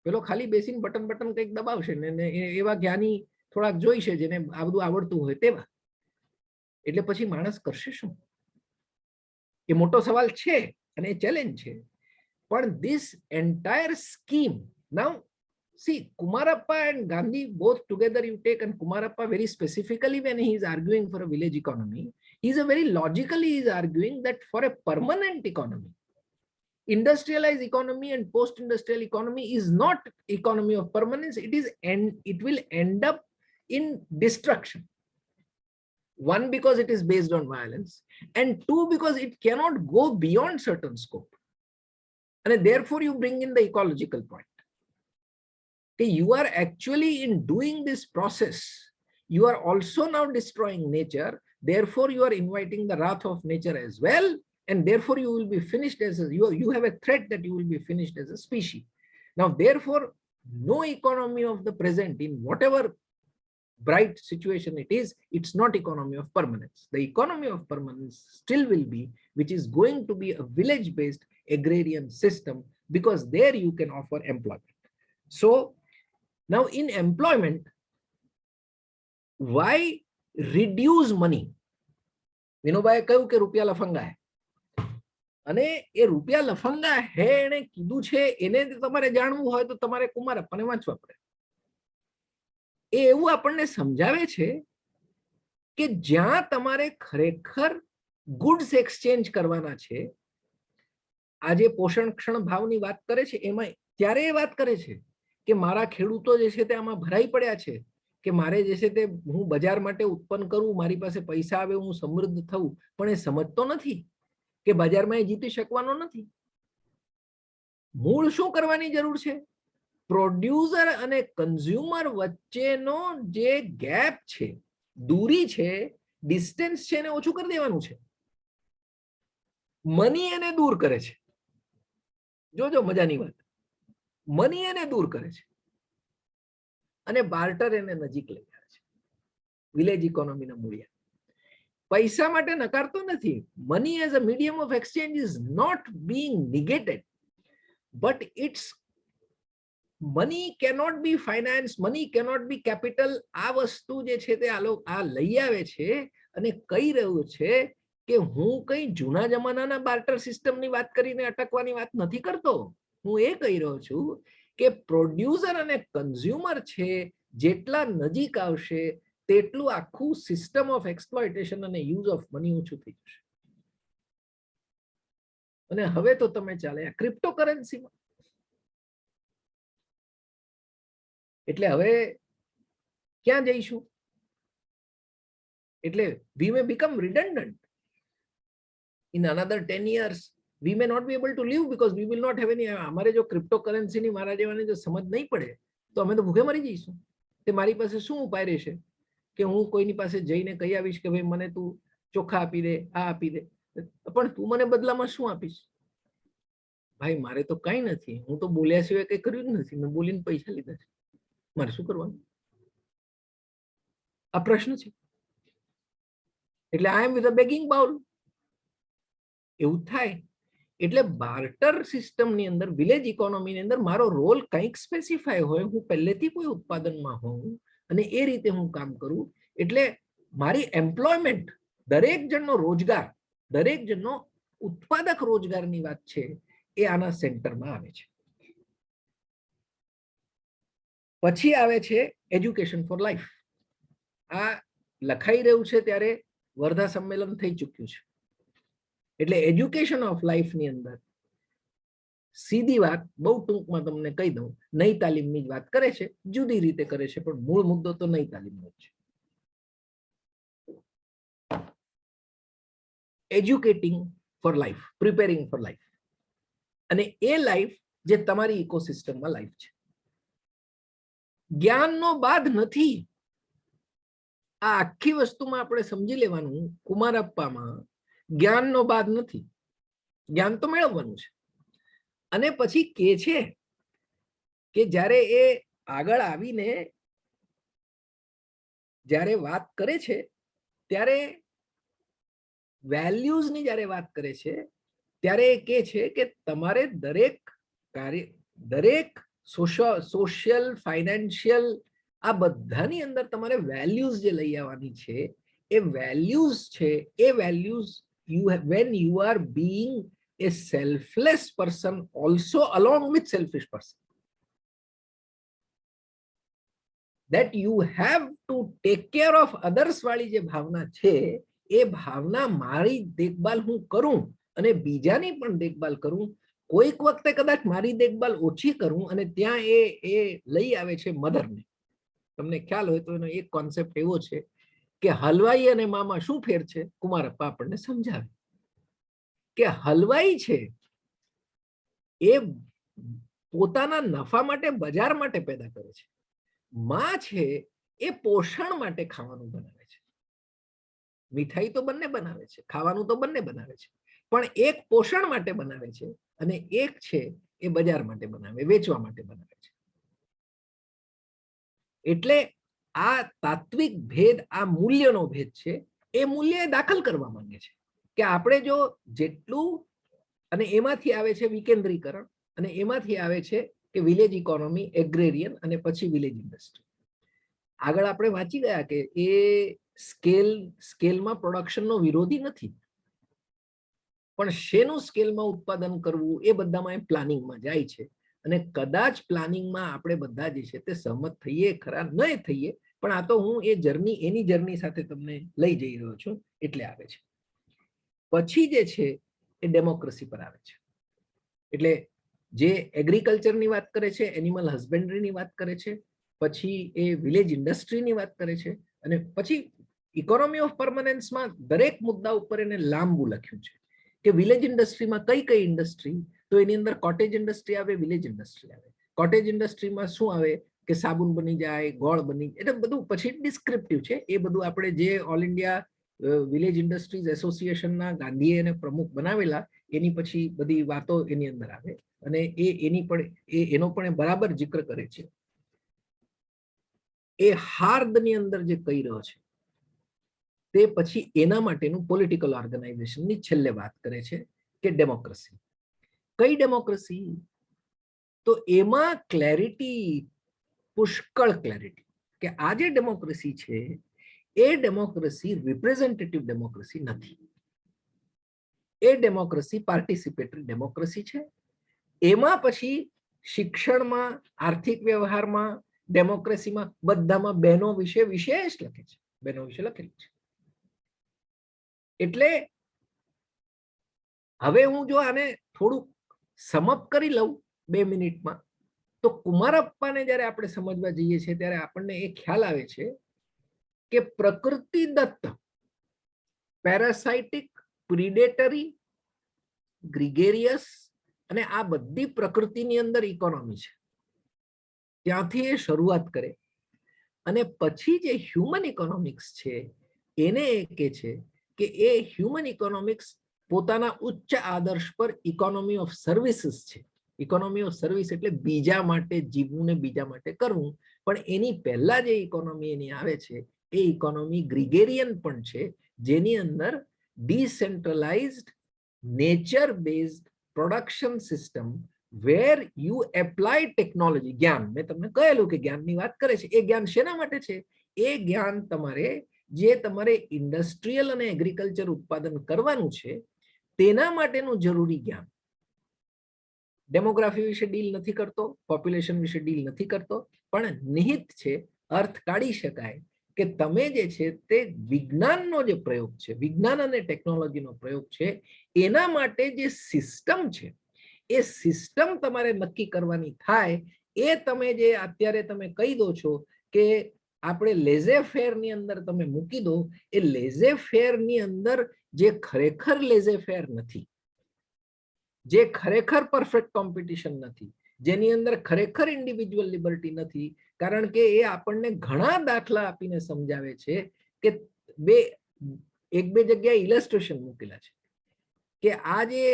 પેલો ખાલી બેસીને બટન કંઈક દબાવશે ને એવા જ્ઞાની થોડાક જોઈશે જેને આ બધું આવડતું હોય તેવા. એટલે પછી માણસ કરશે શું? એ મોટો સવાલ છે અને એ ચેલેન્જ છે. પણ this entire scheme, now see, Kumarappa and Gandhi both together you take, and Kumarappa very specifically when he is arguing for a village economy, he is logically is arguing that for a permanent economy, industrialized economy and post-industrial economy is not economy of permanence. It will end up in destruction. One, because it is based on violence, and two, because it cannot go beyond certain scope. And therefore you bring in the ecological point. Okay, you are actually in doing this process, you are also now destroying nature, therefore you are inviting the wrath of nature as well, and therefore you will be finished as a, you have a threat that you will be finished as a species. Now therefore no economy of the present, in whatever bright situation it is, it's not economy of permanence. The economy of permanence still will be, which is going to be a village based agrarian system, because there you can offer employment. So now in employment, why reduce money? Vinobhai કહ્યું કે રૂપિયા લફંગા હે, અને એ રૂપિયા લફંગા હે એને કીધું છે, એને તમારે જાણવું હોય તો તમારે કુમારપ્પાને વાંચવા પડે. એ એવું આપણને સમજાવે છે કે જ્યાં તમારે ખરેખર ગુડ્સ એક્સચેન્જ કરવાના છે, આજે પોષણ ક્ષણ ભાવની વાત કરે છે, એમાં ત્યારે એ વાત કરે છે કે મારા ખેડૂતો જે છે તે આમાં ભરાઈ પડ્યા છે, કે મારે જે છે તે હું બજાર માટે ઉત્પન્ન કરું, મારી પાસે પૈસા આવે, હું સમૃદ્ધ થઉં, પણ એ સમજતો નથી કે બજારમાં એ જીતી શકવાનો નથી. મૂળ શું કરવાની જરૂર છે? પ્રોડ્યુસર અને કન્ઝ્યુમર વચ્ચેનો જે ગેપ છે, દૂરી છે, ડિસ્ટન્સ છે, એને ઓછું કરી દેવાનું છે. મની એને દૂર કરે છે. જોજો મજાની વાત, મની એને દૂર કરે છે અને બાર્ટર એને નજીક લઈ આવે છે. વિલેજ ઇકોનોમીના મૂળિયા પૈસા માટે નકારતો નથી. Money as a medium of exchange is not being negated, but it's money cannot be finance, money cannot be capital. આ વસ્તુ જે છે તે આ લઈ આવે છે અને કહી રહ્યું છે કે હું કઈ જૂના જમાનાના બાર્ટર સિસ્ટમની વાત કરીને અટકવાની વાત નથી કરતો. હું એ કહી રહ્યો છું કે પ્રોડ્યુસર અને કન્ઝ્યુમર છે, જેટલા નજીક આવશે તેટલું આખું સિસ્ટમ ઓફ એક્સપ્લોઇટેશન અને યુઝ ઓફ મની ઓછું થઈ જશે. અને હવે તો તમે ચાલે આ ક્રિપ્ટોકરન્સીમાં. એટલે હવે ક્યાં જઈશું? એટલે we may become redundant. In another 10 years we may not be able to live because we will not have any. અમારે જો ક્રિપ્ટોકરન્સી ની મારા જેવાને જો સમજ નહીં પડે તો અમે તો ભૂખે મરી જઈશું. તે મારી પાસે શું ઉપાય રહેશે કે હું કોઈની પાસે જઈને કહી આવીશ કે ભાઈ મને તું ચોખા આપી દે, આ આપી દે, પણ તું મને બદલામાં શું આપીશ? ભાઈ મારે તો કઈ નથી, હું તો બોલ્યા સિવાય કઈ કર્યું જ નથી, મેં બોલીને પૈસા લીધા છે, મારે શું કરવાનું? આ પ્રશ્ન છે. એટલે આઈ am with a begging bowl એવું થાય. એટલે બાર્ટર સિસ્ટમની અંદર, વિલેજ ઇકોનોમીની અંદર મારો રોલ કંઈક સ્પેસિફાય હોય, હું પહેલેથી કોઈ ઉત્પાદનમાં હોઉં અને એ રીતે હું કામ કરું. એટલે મારી એમ્પ્લોયમેન્ટ, દરેક જણનો રોજગાર, દરેક જણનો ઉત્પાદક રોજગારની વાત છે એ આના સેન્ટરમાં આવે છે. પછી આવે છે એજ્યુકેશન ફોર લાઈફ. આ લખાઈ રહ્યું છે ત્યારે વર્ધા સંમેલન થઈ ચૂક્યું છે. એટલે એજ્યુકેશન ઓફ લાઈફની અંદર સીધી વાત બહુ ટૂંકમાં તમને કહી દઉં, નઈ તાલીમની જ વાત કરે છે, જુદી રીતે કરે છે, પણ મૂળ મુદ્દો તો નઈ તાલીમનો જ છે. Educating four life, preparing four life, અને એ લાઈફ જે તમારી ઇકોસિસ્ટમમાં લાઈફ છે. જ્ઞાનનો બાદ નથી. આ આખી વસ્તુમાં આપણે સમજી લેવાનું, કુમારપ્પામાં જ્ઞાનનો બાદ નથી. જ્ઞાન તો મેળવવાનું છે. અને પછી કે છે કે જ્યારે એ આગળ આવીને જ્યારે વાત કરે છે ત્યારે વેલ્યુઝની જ્યારે વાત કરે છે ત્યારે એ કહે છે કે તમારે દરેક કાર્ય, દરેક સોશિયલ, ફાઇનાન્શિયલ, આ બધાની અંદર તમારે વેલ્યુઝ જે લઈ આવવાની છે, એ વેલ્યુઝ છે, એ values when you are being a selfless person also along with selfish person, that you have to take care of others વાળી જે ભાવના છે, એ ભાવના મારી દેખભાલ હું કરું અને બીજાની પણ દેખભાલ કરું. કોઈક વખતે કદાચ મારી દેખભાલ ઓછી કરું અને ત્યાં એ લઈ આવે છે મધરને, તમને ખ્યાલ હોય તો એનો એક કોન્સેપ્ટ એવો છે કે હલવાઈ અને મામા શું ફેર છે? કુમારપ્પા આપણને સમજાવે કે હલવાઈ છે એ પોતાના નફા માટે બજાર માટે પેદા કરે છે, માં છે એ પોષણ માટે ખાવાનું બનાવે છે. મીઠાઈ તો બંને બનાવે છે, ખાવાનું તો બંને બનાવે છે, પણ એક પોષણ માટે બનાવે છે અને એક છે એ બજાર માટે બનાવે, વેચવા માટે બનાવે છે. એટલે આ તાત્વિક ભેદ, આ મૂલ્યનો ભેદ છે, એ મૂલ્ય દાખલ કરવા માંગે છે કે આપણે જો જેટલું, અને એમાંથી આવે છે વિકેન્દ્રીકરણ, અને એમાંથી આવે છે કે વિલેજ ઇકોનોમી, એગ્રેરિયન, અને પછી વિલેજ ઇન્ડસ્ટ્રી. આગળ આપણે વાંચી ગયા કે એ સ્કેલમાં પ્રોડક્શનનો વિરોધી નથી, પણ શેનું સ્કેલમાં ઉત્પાદન કરવું એ બધામાં એ પ્લાનિંગમાં જાય છે. અને કદાચ પ્લાનિંગમાં આપણે બધા જે છે તે સહમત થઈએ ખરા, ન થઈએ, પણ આ તો હું એની જર્ની સાથે તમને લઈ જઈ રહ્યો છું એટલે આવે છે. પછી જે છે એ ડેમોક્રેસી પર આવે છે. એટલે જે એગ્રીકલ્ચરની વાત કરે છે, એનિમલ હસબેન્ડરીની વાત કરે છે, પછી એ વિલેજ ઇન્ડસ્ટ્રીની વાત કરે છે, અને પછી ઇકોનોમી ઓફ પરમનન્સમાં દરેક મુદ્દા ઉપર એને લાંબુ લખ્યું છે કે વિલેજ ઇન્ડસ્ટ્રીમાં કઈ કઈ ઇન્ડસ્ટ્રી, તો એની અંદર કોટેજ ઇન્ડસ્ટ્રી આવે, વિલેજ ઇન્ડસ્ટ્રી આવે. કોટેજ ઇન્ડસ્ટ્રીમાં શું આવે કે સાબુન બની જાય, ગોળ બની, એટલે બધું પછી ડિસ્ક્રિપ્ટિવ છે. એ બધું આપણે જે ઓલ ઇન્ડિયા વિલેજ ઇન્ડસ્ટ્રીઝ એસોસિએશનના ગાંધીએ એને પ્રમુખ બનાવેલા, એની પછી બધી વાતો એની અંદર આવે, અને એનો પણ બરાબર જિક્ર કરે છે. એ હાર્દની અંદર જે કહી રહ્યો છે તે પછી એના માટેનું પોલિટિકલ ઓર્ગેનાઇઝેશનની છેલ્લે વાત કરે છે કે ડેમોક્રેસી. કઈ ડેમોક્રેસી? તો એમાં ક્લેરિટી, પુષ્કળ ક્લેરિટી, કે આ જે ડેમોક્રેસી છે એ ડેમોક્રેસી રિપ્રેઝેન્ટેટિવ ડેમોક્રેસી નથી. એ ડેમોક્રેસી પાર્ટિસિપેટરી ડેમોક્રેસી છે. એમાં પછી શિક્ષણમાં, આર્થિક વ્યવહારમાં, ડેમોક્રેસીમાં બધામાં બહેનો વિશે વિશેષ લખે છે, બહેનો વિશે લખેલું છે. એટલે હવે હું જો આને થોડું સમઅપ કરી લઉં 2 મિનિટમાં, તો કુમારપ્પાને જ્યારે આપણે સમજવા જઈએ છીએ ત્યારે આપણને એ ખ્યાલ આવે છે કે પ્રકૃતિ દત્ત, પેરાસાઇટિક, પ્રિડેટરી, ગ્રીગેરિયસ, અને આ બધી પ્રકૃતિની અંદર ઇકોનોમી છે. ત્યાંથી એ શરૂઆત કરે, અને પછી જે હ્યુમન ઇકોનોમિક્સ છે એને એ કહે છે કે એ હ્યુમન ઇકોનોમિક્સ પોતાના ઉચ્ચ આદર્શ પર ઇકોનોમી ઓફ સર્વિસીસ છે. ઇકોનોમી ઓફ સર્વિસ એટલે બીજા માટે જીવવું ને બીજા માટે કરવું, પણ એની પહેલા જે ઇકોનોમી એની આવે છે એ ઇકોનોમી ગ્રીગેરિયન પણ છે, જેની અંદર decentralised, nature based production system where you apply technology. જ્ઞાન, મેં તમને કહેલું કે જ્ઞાનની વાત કરે છે, એ જ્ઞાન શેના માટે છે? એ જ્ઞાન તમારે ઇન્ડસ્ટ્રીયલ અને એગ્રીકલ્ચર ઉત્પાદન કરવાનું છે તેના માટેનું જરૂરી જ્ઞાન. ડેમોગ્રાફી વિશે ડીલ નથી કરતો, પોપ્યુલેશન વિશે ડીલ નથી કરતો, પણ નિહિત છે, અર્થ કાઢી શકાય કે તમે જે છે તે વિજ્ઞાનનો જે પ્રયોગ છે, વિજ્ઞાન અને ટેકનોલોજીનો પ્રયોગ છે, એના માટે જે સિસ્ટમ છે એ સિસ્ટમ તમારે નક્કી કરવાની થાય. એ તમે જે અત્યારે તમે કહી દો છો કે આપણે લેઝે ફેર ની અંદર તમે મૂકી દો, એ લેઝે ફેર ની અંદર જે ખરેખર લેઝે ફેર નથી, જે ખરેખર પરફેક્ટ કોમ્પિટિશન નથી, જેની અંદર ખરેખર ઇન્ડિવિડ્યુઅલ લિબર્ટી નથી, કારણ કે એ આપણને ઘણા દાખલા આપીને સમજાવે છે કે એક બે જગ્યાએ ઇલસ્ટ્રેશન મૂકેલા છે કે આ જે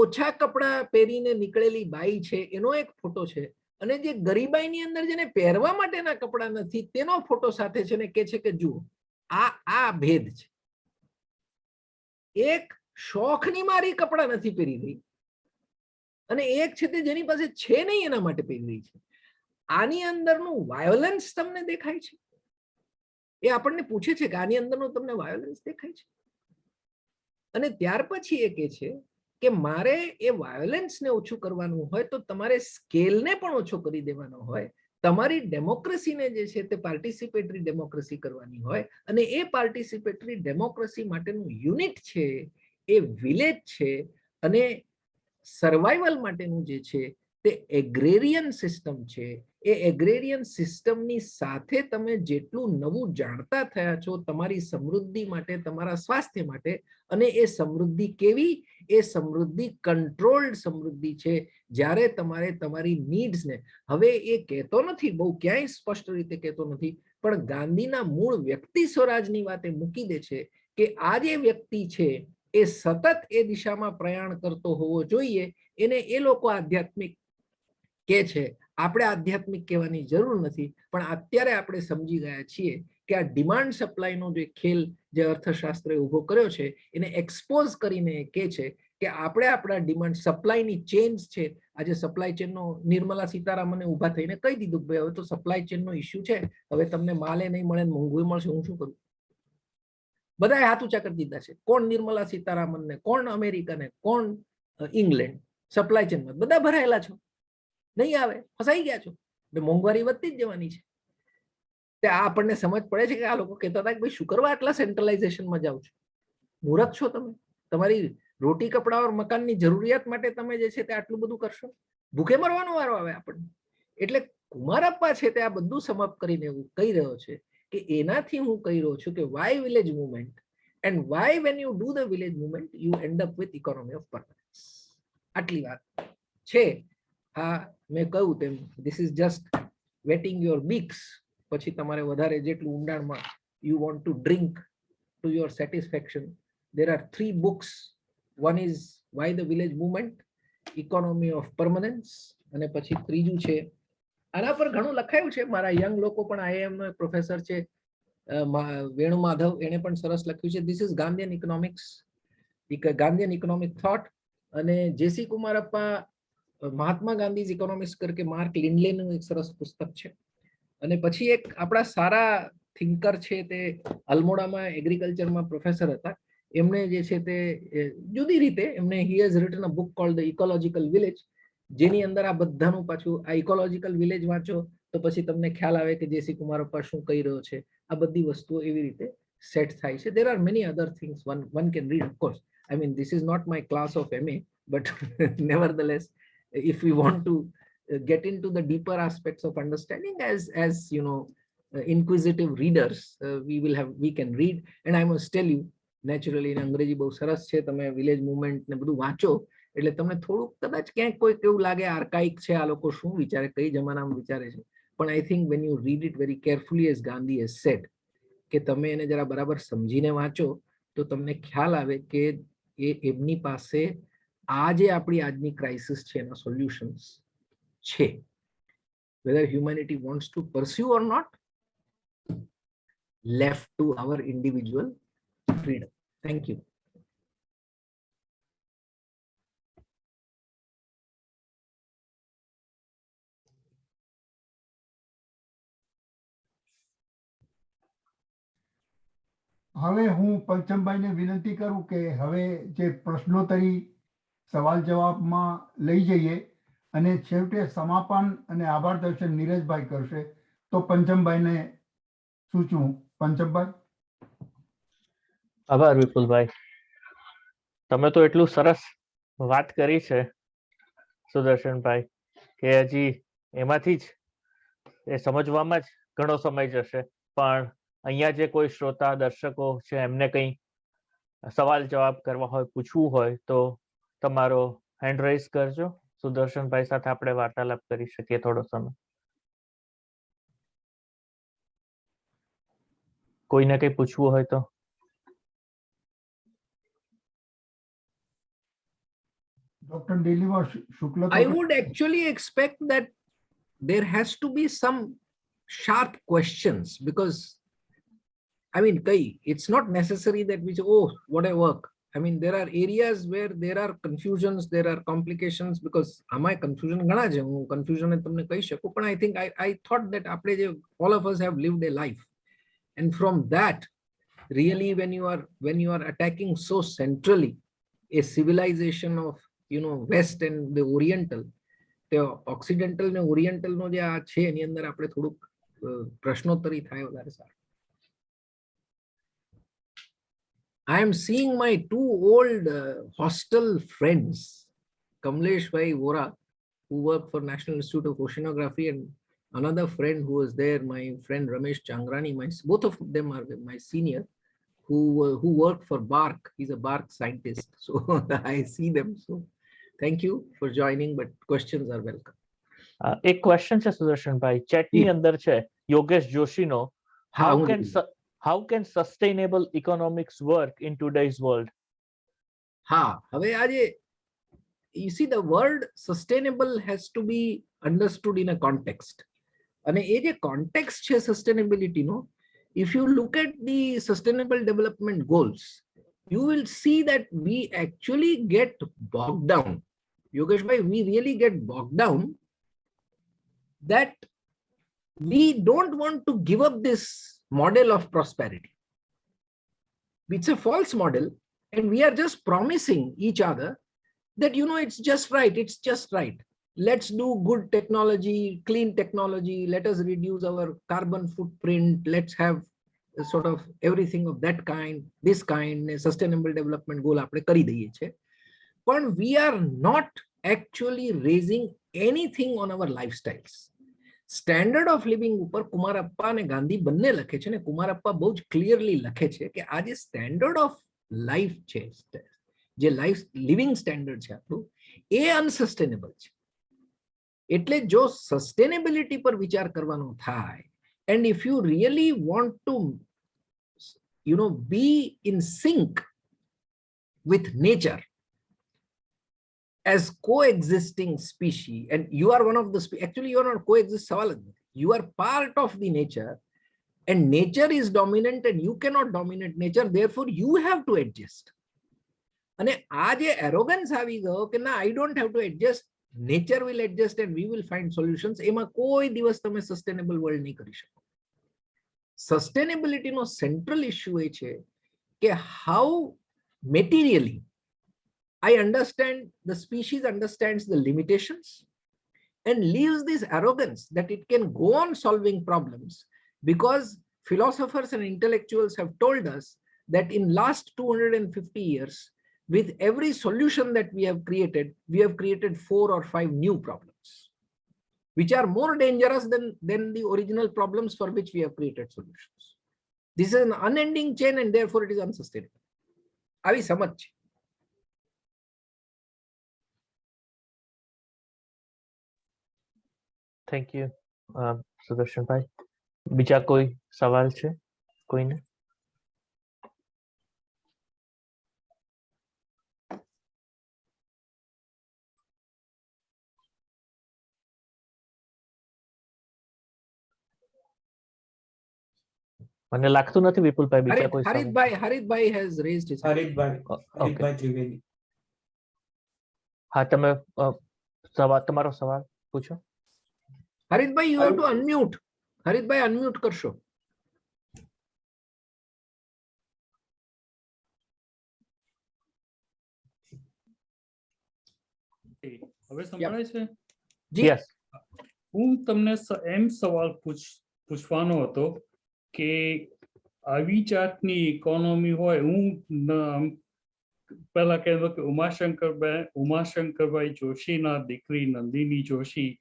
ઓછા કપડા પહેરીને નીકળેલી બાઈ છે એનો એક ફોટો છે, અને જે ગરીબાઈની અંદર જેને પહેરવા માટેના કપડા નથી તેનો ફોટો સાથે છે, ને કે છે કે જુઓ આ ભેદ છે. એક શોખની મારી કપડા નથી પહેરી રહી, અને એક છે તે જેની પાસે છે નહીં એના માટે પહેરી રહી છે. આની અંદરનું વાયોલન્સ તમને દેખાય છે? એ આપણને પૂછે છે કે આની અંદરનું તમને વાયોલન્સ દેખાય છે? અને ત્યાર પછી એ કહે છે કે મારે એ વાયોલન્સને ઓછું કરવાનું હોય તો તમારે સ્કેલને પણ ઓછો કરી દેવાનો હોય, તમારી ડેમોક્રેસીને જે છે તે પાર્ટિસિપેટરી ડેમોક્રેસી કરવાની હોય, અને એ પાર્ટિસિપેટરી ડેમોક્રેસી માટેનું યુનિટ છે એ વિલેજ છે, અને સર્વાઈવલ માટેનું જે છે તે એગ્રેરિયન સિસ્ટમ છે, એ એગ્રેરિયન સિસ્ટમની સાથે તમે જેટલું નવું જાણતા થયા છો તમારી સમૃદ્ધિ માટે, તમારા સ્વાસ્થ્ય માટે, અને એ સમૃદ્ધિ કેવી, એ સમૃદ્ધિ કંટ્રોલ્ડ સમૃદ્ધિ છે. જ્યારે તમારે તમારી નીડ્સને, હવે એ કહેતો નથી, બહુ ક્યાંય સ્પષ્ટ રીતે કહેતો નથી, પણ ગાંધીના મૂળ વ્યક્તિ સ્વરાજની વાતે મૂકી દે છે કે આ જે વ્યક્તિ છે એ સતત એ દિશામાં પ્રયાણ કરતો હોવો જોઈએ. એને એ લોકો આધ્યાત્મિક કે છે. આપણે આધ્યાત્મિક કહેવાની જરૂર નથી, પણ અત્યારે આપણે સમજી ગયા છીએ કે આ ડિમાન્ડ સપ્લાયનો જે ખેલ જે અર્થશાસ્ત્રએ ઊભો કર્યો છે એને એક્સપોઝ કરીને કે છે કે આપણે આપણા ડિમાન્ડ સપ્લાયની ચેન્જ છે. આજે સપ્લાય ચેનનો નિર્મલા સીતારામને ઊભા થઈને કહી દીધું કે ભાઈ હવે તો સપ્લાય ચેનનો ઇસ્યુ છે, હવે તમને માલે નહીં મળે, મોંઘું મળશે, હું શું કરું? બધાએ હાથ ઊંચા કરી દીધા છે. કોણ નિર્મલા સીતારામનને, કોણ અમેરિકાને, કોણ ઇંગ્લેન્ડ, સપ્લાય ચેનમાં બધા ભરાયેલા છો, નહીં આવે, ફસાઈ ગયા છો, એટલે મોંઘવારી વધતી જ જવાની છે. તે આ આપણને સમજ પડે છે કે આ લોકો કહેતા હતા કે ભાઈ શું કરવા આટલા સેન્ટ્રલાઇઝેશનમાં જાઓ છો? મૂર્ખ છો તમે. તમારી રોટી કપડા ઓર મકાનની જરૂરિયાત માટે તમે જે છે તે આટલું બધું કરશો? ભૂખે મરવાનો વારો આવે આપણને. એટલે કુમારપ્પા છે તે આ બધું સમાપ્ત કરીને એવું કહી રહ્યો છે કે એનાથી હું કહી રહ્યો છું કે why village movement, and why when you do the village movement you end up with economy of permanence. આટલી વાત છે. આ મેં કહ્યું તેમ this is just wetting your beaks. પછી તમારે વધારે જેટલું ઊંડાણમાં you want to drink to your satisfaction. there are 3 books. one is why the village movement, economy of permanence, અને પછી ત્રીજું છે, આના પર ઘણું લખાયું છે. મારા યંગ લોકો પણ IIM નો એક પ્રોફેસર છે વેણુ માધવ, એને પણ સરસ લખ્યું છે. This is Gandhian economics, Gandhian economic thought. અને જેસી કુમારપ્પા મહાત્મા ગાંધીઝ ઇકોનોમિક્સ કરકે માર્ક લિન્ડલેનું એક સરસ પુસ્તક છે. અને પછી એક આપણા સારા થિંકર છે તે અલ્મોડામાં એગ્રીકલ્ચરમાં પ્રોફેસર હતા. એમણે જે છે તે જુદી રીતે એમણે he has return a book cold the ecological village, જેની અંદર આ બધાનું પાછું આ ઇકોલોજીકલ વિલેજ વાંચો તો પછી તમને ખ્યાલ આવે કે જેસી કુમારપ્પા શું કહી રહ્યો છે. આ બધી વસ્તુઓ એવી રીતે સેટ થાય છે. there are many other things one can read, of course. I mean, this is not my class of MA, but nevertheless, if we want to get into the deeper aspects of understanding as you know, inquisitive readers, we can read. And I must tell you, naturally અંગ્રેજી બહુ સરસ છે. તમે વિલેજ મુવમેન્ટ ને બધું વાંચો એટલે તમને થોડુંક કદાચ ક્યાંક કોઈ કેવું લાગે આર્કાઇક છે, આ લોકો શું વિચારે, કઈ જમાનામાં વિચારે છે. પણ I think when you read it very carefully as Gandhi has said, કે તમે એને જરા બરાબર સમજીને વાંચો તો તમને ખ્યાલ આવે કે એ એમની પાસે આ જે આપણી આજની ક્રાઇસિસ છે એના સોલ્યુશન્સ છે. whether humanity wants to pursue or not, left to our individual freedom. Thank you. હવે હું પંચમભાઈને વિનંતી કરું કે હવે જે પ્રશ્નોત્તરી સવાલ જવાબમાં લઈ જઈએ અને છેવટે સમાપન અને આભાર દર્શન નીરજભાઈ કરશે. તો પંચમભાઈને સૂચવું. પંચમભાઈ. આભાર વિપુલભાઈ. તમે તો એટલું સરસ વાત કરી છે સુદર્શનભાઈ કે હજી એમાંથી જ એ સમજવામાં જ ઘણો સમય જશે. પણ અહીંયા જે કોઈ શ્રોતા દર્શકો છે એમને કંઈ સવાલ જવાબ કરવા હોય, પૂછવું હોય તો તમારો હેન્ડ રેઝ કરજો. સુદર્શનભાઈ સાથે આપણે વાર્તાલાપ કરી શકીએ થોડો સમય. કોઈને કંઈ પૂછવું હોય તો. ડોક્ટર દિલીવા Shukla. I would actually expect that there has to be some sharp questions, because I mean, it's not necessary that we say, oh, what a work. I mean, there are areas where there are confusions, there are complications, because my confusion ઘણા છે, હું confusion તમને કહી શકું, પણ I think I thought that આપણે જે all of us have lived a life, and from that really when you are attacking so centrally a civilization of, you know, west and the oriental, the occidental ને oriental નો જે આ છે એની અંદર આપણે થોડુંક પ્રશ્નોત્તરી થાય વધારે સારું. I am seeing my 2 old hostel friends, Kamlesh Bhai Vora, who work for National Institute of Oceanography, and another friend who was there, my friend Ramesh Changrani, both of them are my senior, who worked for BARC. He's a BARC scientist. So I see them. So thank you for joining, but questions are welcome. એક ક્વેશ્ચન છે સુદર્શનભાઈ, ચેટની અંદર છે Yogesh જોશીનો, how can sustainable economics work in today's world? હવે આજે you see the word sustainable has to be understood in a context. અને એ જે context છે sustainability no, if you look at the sustainable development goals, you will see that we actually get bogged down. Yogesh bhai, we really get bogged down that we don't want to give up this model of prosperity. It's a false model, and we are just promising each other that, you know, it's just right. Let's do good technology, clean technology. Let us reduce our carbon footprint. Let's have a sort of everything of that kind, this kind, sustainable development goal આપણે કરી દઈએ છે. But we are not actually raising anything on our lifestyles. Standard of living ઉપર કુમારપ્પા અને ગાંધી બંને લખે છે, ને કુમારપ્પા બહુ જ ક્લિયરલી લખે છે કે આ જે સ્ટેન્ડર્ડ ઓફ લાઈફ છે, જે લાઈફ લિવિંગ સ્ટેન્ડર્ડ છે આપણું, એ અનસસ્ટેનેબલ છે. એટલે જો સસ્ટેનેબિલિટી પર વિચાર કરવાનો થાય, and if you really want to, you know, be in sync with nature as coexisting species, and you are one of the actually you are not coexist, you are part of the nature, and nature is dominant and you cannot dominate nature, therefore you have to adjust. And આ જે arrogance આવી ગયો કે ના, I don't have to adjust, nature will adjust and we will find solutions, એમાં કોઈ દિવસ તમે sustainable world નહીં કરી શકો. Sustainability નો central issue એ છે કે how materially I understand, the species understands the limitations and leaves this arrogance that it can go on solving problems, because philosophers and intellectuals have told us that in last 250 years, with every solution that we have created 4 or 5 new problems, which are more dangerous than the original problems for which we have created solutions. This is an unending chain and therefore it is unsustainable. આવી સમજ છે. થેન્ક યુ સુદર્શનભાઈ. બીજા કોઈ સવાલ છે કોઈને? મને લાગતું નથી વિપુલભાઈ બીજા કોઈ સવાલ. હરિતભાઈ has raised his hand. હરિતભાઈ Trivedi. હા, તમે તમારો સવાલ પૂછો. હરિતભાઈ, you have to unmute. હરિતભાઈ unmute કરશો. હવે સંભળાય છે? જી. યસ. હું તમને એમ સવાલ પૂછવાનો હતો કે આવી જાતની ઇકોનોમી હોય, હું પહેલા કહેતો કે ઉમાશંકરભાઈ જોશીના દીકરી નંદિની જોશી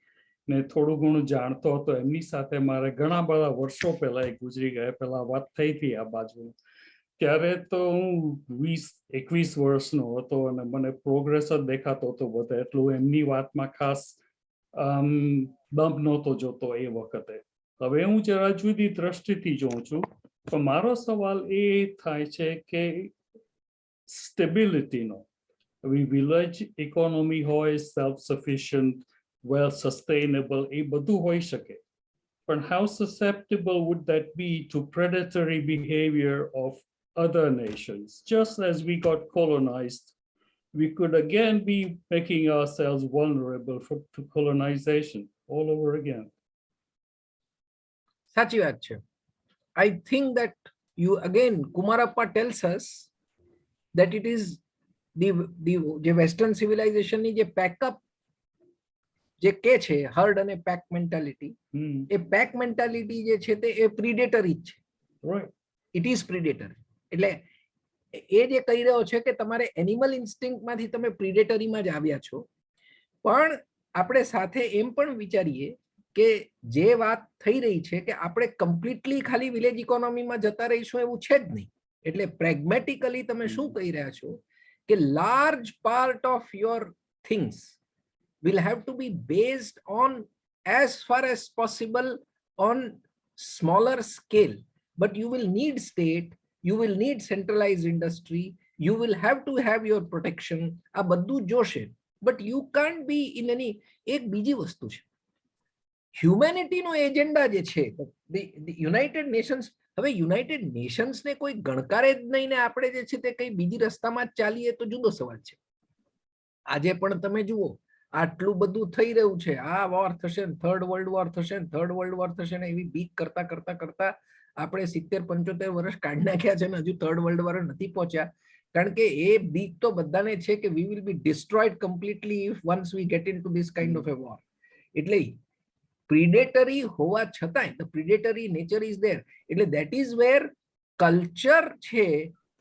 ને થોડું ઘણું જાણતો હતો. એમની સાથે મારે ઘણા બધા વર્ષો પહેલા એ ગુજરી ગયા, પહેલા વાત થઈ હતી આ બાજુ. ત્યારે તો હું 20-21 વર્ષનો હતો અને મને પ્રોગ્રેસ જ દેખાતો હતો બધે, એટલું એમની વાતમાં ખાસ દમ નહોતો જોતો એ વખતે. હવે હું જરા જુદી દ્રષ્ટિથી જોઉં છું. તો મારો સવાલ એ થાય છે કે સ્ટેબિલિટીનો, વિલેજ ઇકોનોમી હોય, સેલ્ફ સફિશિયન્ટ, well sustainable, એ બધું હોઈ શકે, પણ how susceptible would that be to predatory behavior of other nations? Just as we got colonized, we could again be making ourselves vulnerable to colonization all over again. સાચી વાત છે. I think that you again, Kumarappa tells us that it is the Western civilization ની જે પેકઅપ જે કે છે, હર્ડ અને પેક મેન્ટાલિટી, એ પેક મેન્ટાલિટી જે છે તે એ પ્રિડેટરી જ છે. It is predatory. એટલે એ જે કહી રહ્યો છે કે તમારે એનિમલ ઇન્સ્ટિંક્ટમાંથી તમે પ્રિડેટરીમાં જ આવ્યા છો. પણ આપણે સાથે એમ પણ વિચારીએ કે જે વાત થઈ રહી છે કે આપણે કમ્પ્લીટલી ખાલી વિલેજ ઇકોનોમીમાં જતા રહીશું એવું છે જ નહીં. એટલે પ્રેગ્મેટિકલી તમે શું કહી રહ્યા છો કે large part of your things will have to be based on as far as possible on smaller scale, but you will need state, you will need centralized industry, you will have to have your protection. આ બધું જોશે, but you can't be in any. એક બીજી વસ્તુ છે, હ્યુમેનિટીનો એજન્ડા જે છે, યુનાઇટેડ નેશન્સ, હવે યુનાઇટેડ નેશન્સને કોઈ ગણકારે જ નહીં ને આપણે જે છે તે કઈ બીજી રસ્તામાં જ ચાલીએ તો જુદો સવાલ છે. આજે પણ તમે જુઓ આટલું બધું થઈ રહ્યું છે, આ વોર થશે, થર્ડ વર્લ્ડ વોર થશે, થર્ડ વર્લ્ડ વોર થશે ને એવી બીક કરતા કરતા કરતા આપણે 70-75 વર્ષ કાઢી નાખ્યા છે ને હજુ થર્ડ વર્લ્ડ વોર નથી પહોંચ્યા. કારણ કે એ બીક તો બધાને છે કે we will be destroyed completely if once we get into this kind of a war. એટલે પ્રિડેટરી હોવા છતાંય the predatory nature is there. એટલે દેટ ઇઝ વેર કલ્ચર છે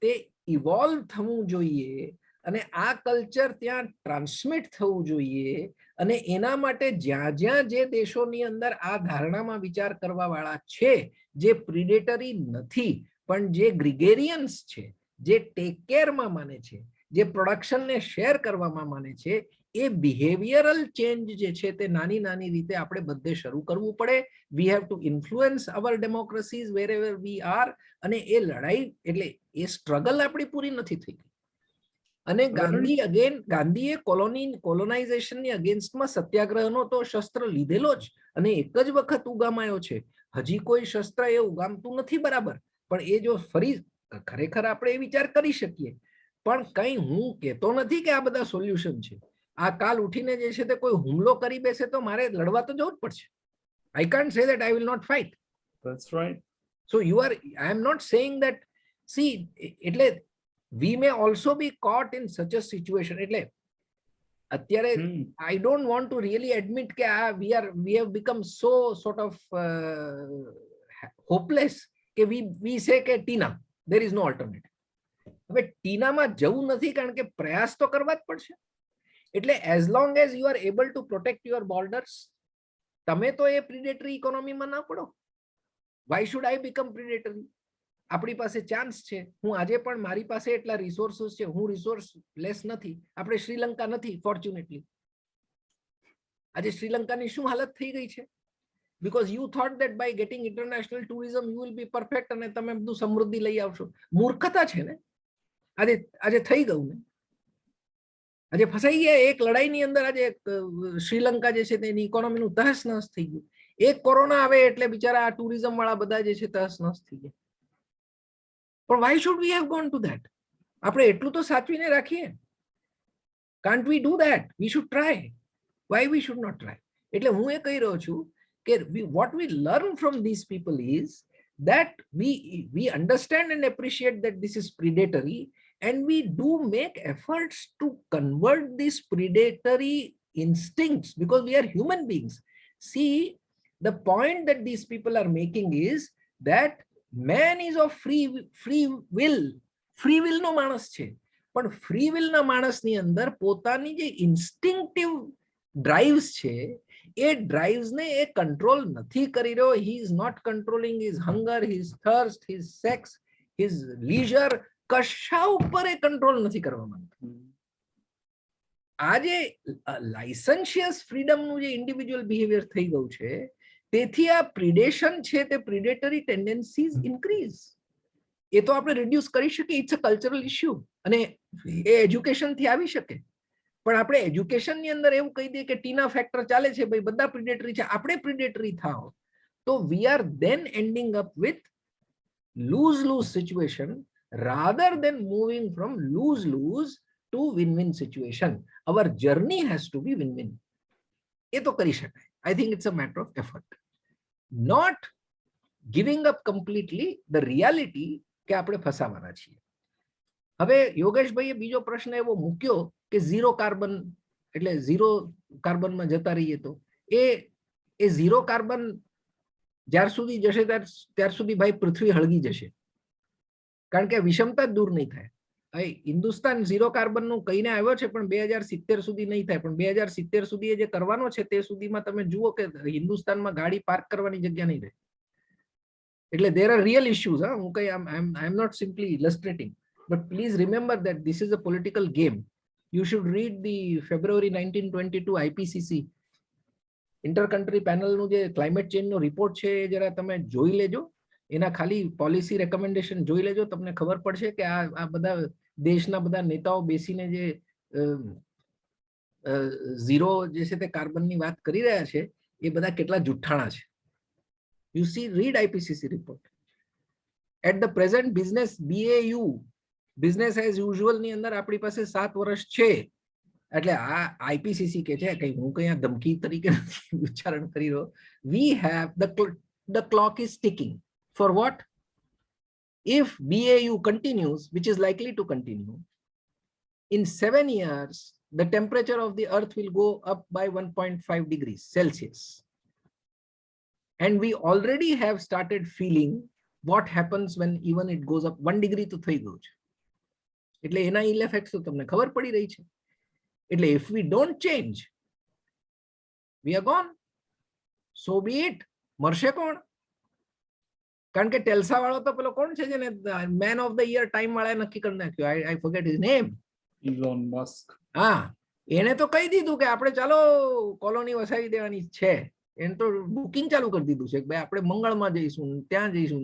તે ઇવોલ્વ થવું જોઈએ અને આ કલ્ચર ત્યાં ટ્રાન્સમિટ થવું જોઈએ. અને એના માટે જ્યાં જ્યાં જે દેશોની અંદર આ ધારણામાં વિચાર કરવા વાળા છે, જે પ્રિડેટરી નથી પણ જે ગ્રિગેરિયન્સ છે, જે ટેક કેરમાં માને છે, જે પ્રોડક્શનને શેર કરવામાં માને છે, એ બિહેવિયરલ ચેન્જ જે છે તે નાની નાની રીતે આપણે બધે શરૂ કરવું પડે. We have to influence our democracies wherever we are. અને એ લડાઈ એટલે એ સ્ટ્રગલ આપણી પૂરી નથી થઈ. અને ગાંધીએ કોલોનાઇઝેશનની અગેન્સ્ટમાં સત્યાગ્રહનો તો શસ્ત્ર લીધેલો જ અને એક જ વખત ઉગામાયો છે. હજી કોઈ શસ્ત્ર એ ઉગામતું નથી બરાબર, પણ એ જો ફરી ખરેખર આપણે એ વિચાર કરી શકીએ. પણ કઈ હું કહેતો નથી કે આ બધા સોલ્યુશન છે. આ કાલ ઉઠીને જે છે તે કોઈ હુમલો કરી બેસે તો મારે લડવા તો જવું જ પડશે. I can't say that I will not fight. That's right. So I am not saying that, see, એટલે we may also be caught in such a situation. એટલે અત્યારે I don't want to really admit કે we have become so sort of hopeless કે we say કે ટીના there is no alternative. હવે ટીનામાં જવું નથી કારણ કે પ્રયાસ તો કરવા જ પડશે. એટલે as long as you are able to protect your borders, તમે તો એ પ્રિડેટરી ઇકોનોમીમાં ના પડો. Why should I become predatory? આપણી પાસે ચાન્સ છે. હું આજે પણ મારી પાસે એટલા રિસોર્સિસ છે, હું રિસોર્સ લેસ નથી. આપણે શ્રીલંકા નથી ફોર્ચ્યુનેટલી. આજે શ્રીલંકાની શું હાલત થઈ ગઈ છે? Because you thought that by getting international tourism you will be perfect અને તમે બધું સમૃદ્ધિ લઈ આવશો. મૂર્ખતા છે ને. આજે થઈ ગયું ને. આજે ફસાઈ ગયા એક લડાઈની અંદર. આજે શ્રીલંકા જે છે તેની ઇકોનોમીનું તહસ નહસ થઈ ગયું. એક કોરોના આવે એટલે બિચારા આ ટુરિઝમ વાળા બધા જે છે તહસ નહસ થઈ ગયા. પણ why should we have gone to that? આપણે એટલું તો સાચવીને રાખીએ. Can't we do that? We should try. Why we should not try? એટલે હું એ કહી રહ્યો છું કે what we learn from these people is that we understand and appreciate that this is predatory, and we do make efforts to convert these predatory instincts because we are human beings. See, the point that these people are making is that man is of free will. Free will no માણસ છે, પણ free will ના માણસની અંદર પોતાની જે instinctive drives છે એ drives ને એ control નથી કરી રહ્યો. He is not controlling his hunger, his thirst, his sex, his leisure. કશા ઉપર એ કંટ્રોલ નથી કરવા માંગતા. આજે લાયસન્શિયસ ફ્રીડમનું જે ઇન્ડિવિડ્યુઅલ બિહેવિયર થઈ ગયું છે તેથી આ પ્રિડેશન છે તે પ્રિડેટરી ટેન્ડન્સીઝ ઇન્ક્રીઝ. એ તો આપણે રિડ્યુસ કરી શકીએ. ઇટ્સ અ કલ્ચરલ ઇશ્યુ અને એ એજ્યુકેશનથી આવી શકે. પણ આપણે એજ્યુકેશનની અંદર એવું કહી દઈએ કે ટીના ફેક્ટર ચાલે છે, ભાઈ બધા પ્રિડેટરી છે, આપણે પ્રિડેટરી થાઓ, તો we are then ending up with lose-lose situation rather than moving from lose-lose to win-win situation. Our journey has to be win-win. એ તો કરી શકાય. I think it's a matter of effort. Not giving up completely the reality કે આપણે ફસાવાના છીએ. હવે યોગેશભાઈએ બીજો પ્રશ્ન એવો મૂક્યો કે ઝીરો કાર્બન એટલે ઝીરો કાર્બનમાં જતા રહીએ તો એ ઝીરો કાર્બન જ્યાર સુધી જશે ત્યાર સુધી ભાઈ પૃથ્વી હળગી જશે. કારણ કે વિષમતા જ દૂર નહીં થાય. હિન્દુસ્તાન ઝીરો કાર્બન નું કહીને આવ્યો છે, પણ 2070 સુધી નહીં થાય. પણ 2070 સુધી જે કરવાનો છે તે સુધીમાં તમે જુઓ કે હિન્દુસ્તાનમાં ગાડી પાર્ક કરવાની જગ્યા નહીં રહે. એટલે there are real issues. હું કઈ I am not simply illustrating, but please remember that this is a political game. You should read the February 1922 IPCC intercountry panel નું જે climate change નો report છે એ જરા તમે જોઈ લેજો. એના ખાલી પોલિસી રેકમેન્ડેશન જોઈ લેજો, તમને ખબર પડશે કે આ બધા દેશના બધા નેતાઓ બેસીને જે ઝીરો જે છે તે કાર્બનની વાત કરી રહ્યા છે એ બધા કેટલા જુઠ્ઠાણા છે. You see, read IPCC report. At the present business BAU, business as usual ની અંદર આપણી પાસે 7 વર્ષ છે. એટલે આ IPCC કે છે, કઈ હું કઈ ધમકી તરીકે ઉચ્ચારણ કરી રહ્યો. We have the clock is ticking. For what? If BAU continues, which is likely to continue, in 7 years, the temperature of the earth will go up by 1.5 degrees Celsius. And we already have started feeling what happens when even it goes up 1 degree to થઈ ગયું છે. એટલે એના ill effects તો તમને ખબર પડી રહી છે. એટલે if we don't change, we are gone. So be it. મરશે કોણ? કારણ કે ટેલ્સા વાળો તો પેલો કોણ છે જેને man of the year time વાળાએ નક્કી કરી નાખ્યું. I forget his name. Elon Musk. હા, એને તો કહી દીધું કે આપણે ચાલો કોલોની વસાવી દેવાની છે. એને તો બુકિંગ ચાલુ કરી દીધું છે કે ભાઈ આપણે મંગળમાં જઈશું, ત્યાં જઈશું,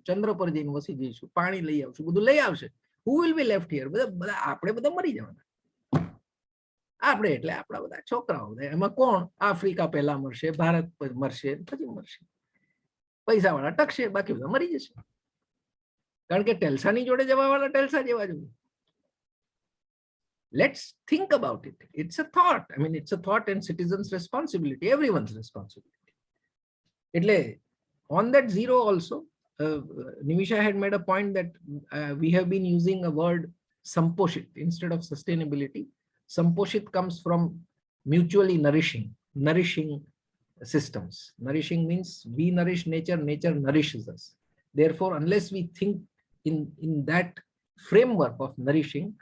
ચંદ્ર પર જઈને વસી જઈશું, પાણી લઈ આવશું, બધું લઈ આવશે. Who will be left here? બધા આપણે બધા મરી જવાના. આપણે એટલે આપણા બધા છોકરાઓ. એમાં કોણ? આફ્રિકા પહેલા મરશે, ભારત મરશે, પછી મરશે. પૈસા વાળા ટકશે, બાકી બધા મરી જશે. કારણ કે ટેલ્સાની જોડે જવા વાળા ટેલ્સા જેવા જ. Let's think about it. It's a thought. I mean, it's a thought and citizens' responsibility, everyone's responsibility. એટલે on that zero also, Nimisha had made a point that we have been using a word samposhit instead of sustainability. Samposhit comes from mutually nourishing systems. Nourishing means we nourish nature, nature nourishes us. Therefore, unless we think in that framework of nourishing,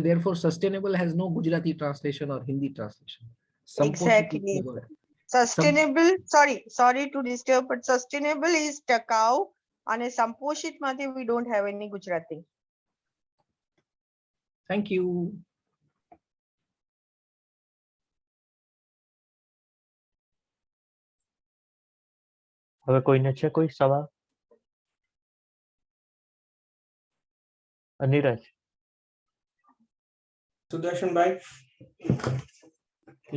therefore sustainable has no Gujarati translation or Hindi translation. Exactly. Sustainable, sorry to disturb, but sustainable is takau and samposhit માંથી we don't have any Gujarati. Thank you. હવે કોઈને છે કોઈ સવાલ? અનિરજ. Sudarshan bhai,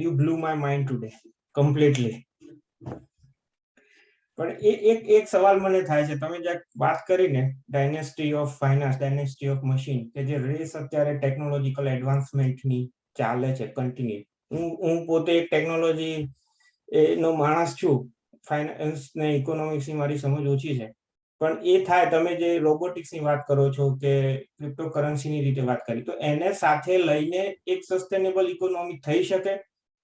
you blew my mind today completely. પણ એક સવાલ મને થાય છે, તમે જે વાત કરી ને dynasty of finance, dynasty of machine, કે જે રેસ અત્યારે ટેકનોલોજીકલ એડવાન્સમેન્ટની ચાલે છે કન્ટિન્યુ. હું પોતે એક ટેકનોલોજી નો માણસ છું, ફાઇનાન્સ ને ઇકોનોમિક્સ ની મારી સમજ ઓછી છે. પણ એ થાય, તમે જે રોબોટિક્સ ની વાત કરો છો કે ક્રિપ્ટોકરન્સી ની રીતે વાત કરી, તો એને સાથે લઈને એક સસ્ટેનેબલ ઇકોનોમી થઈ શકે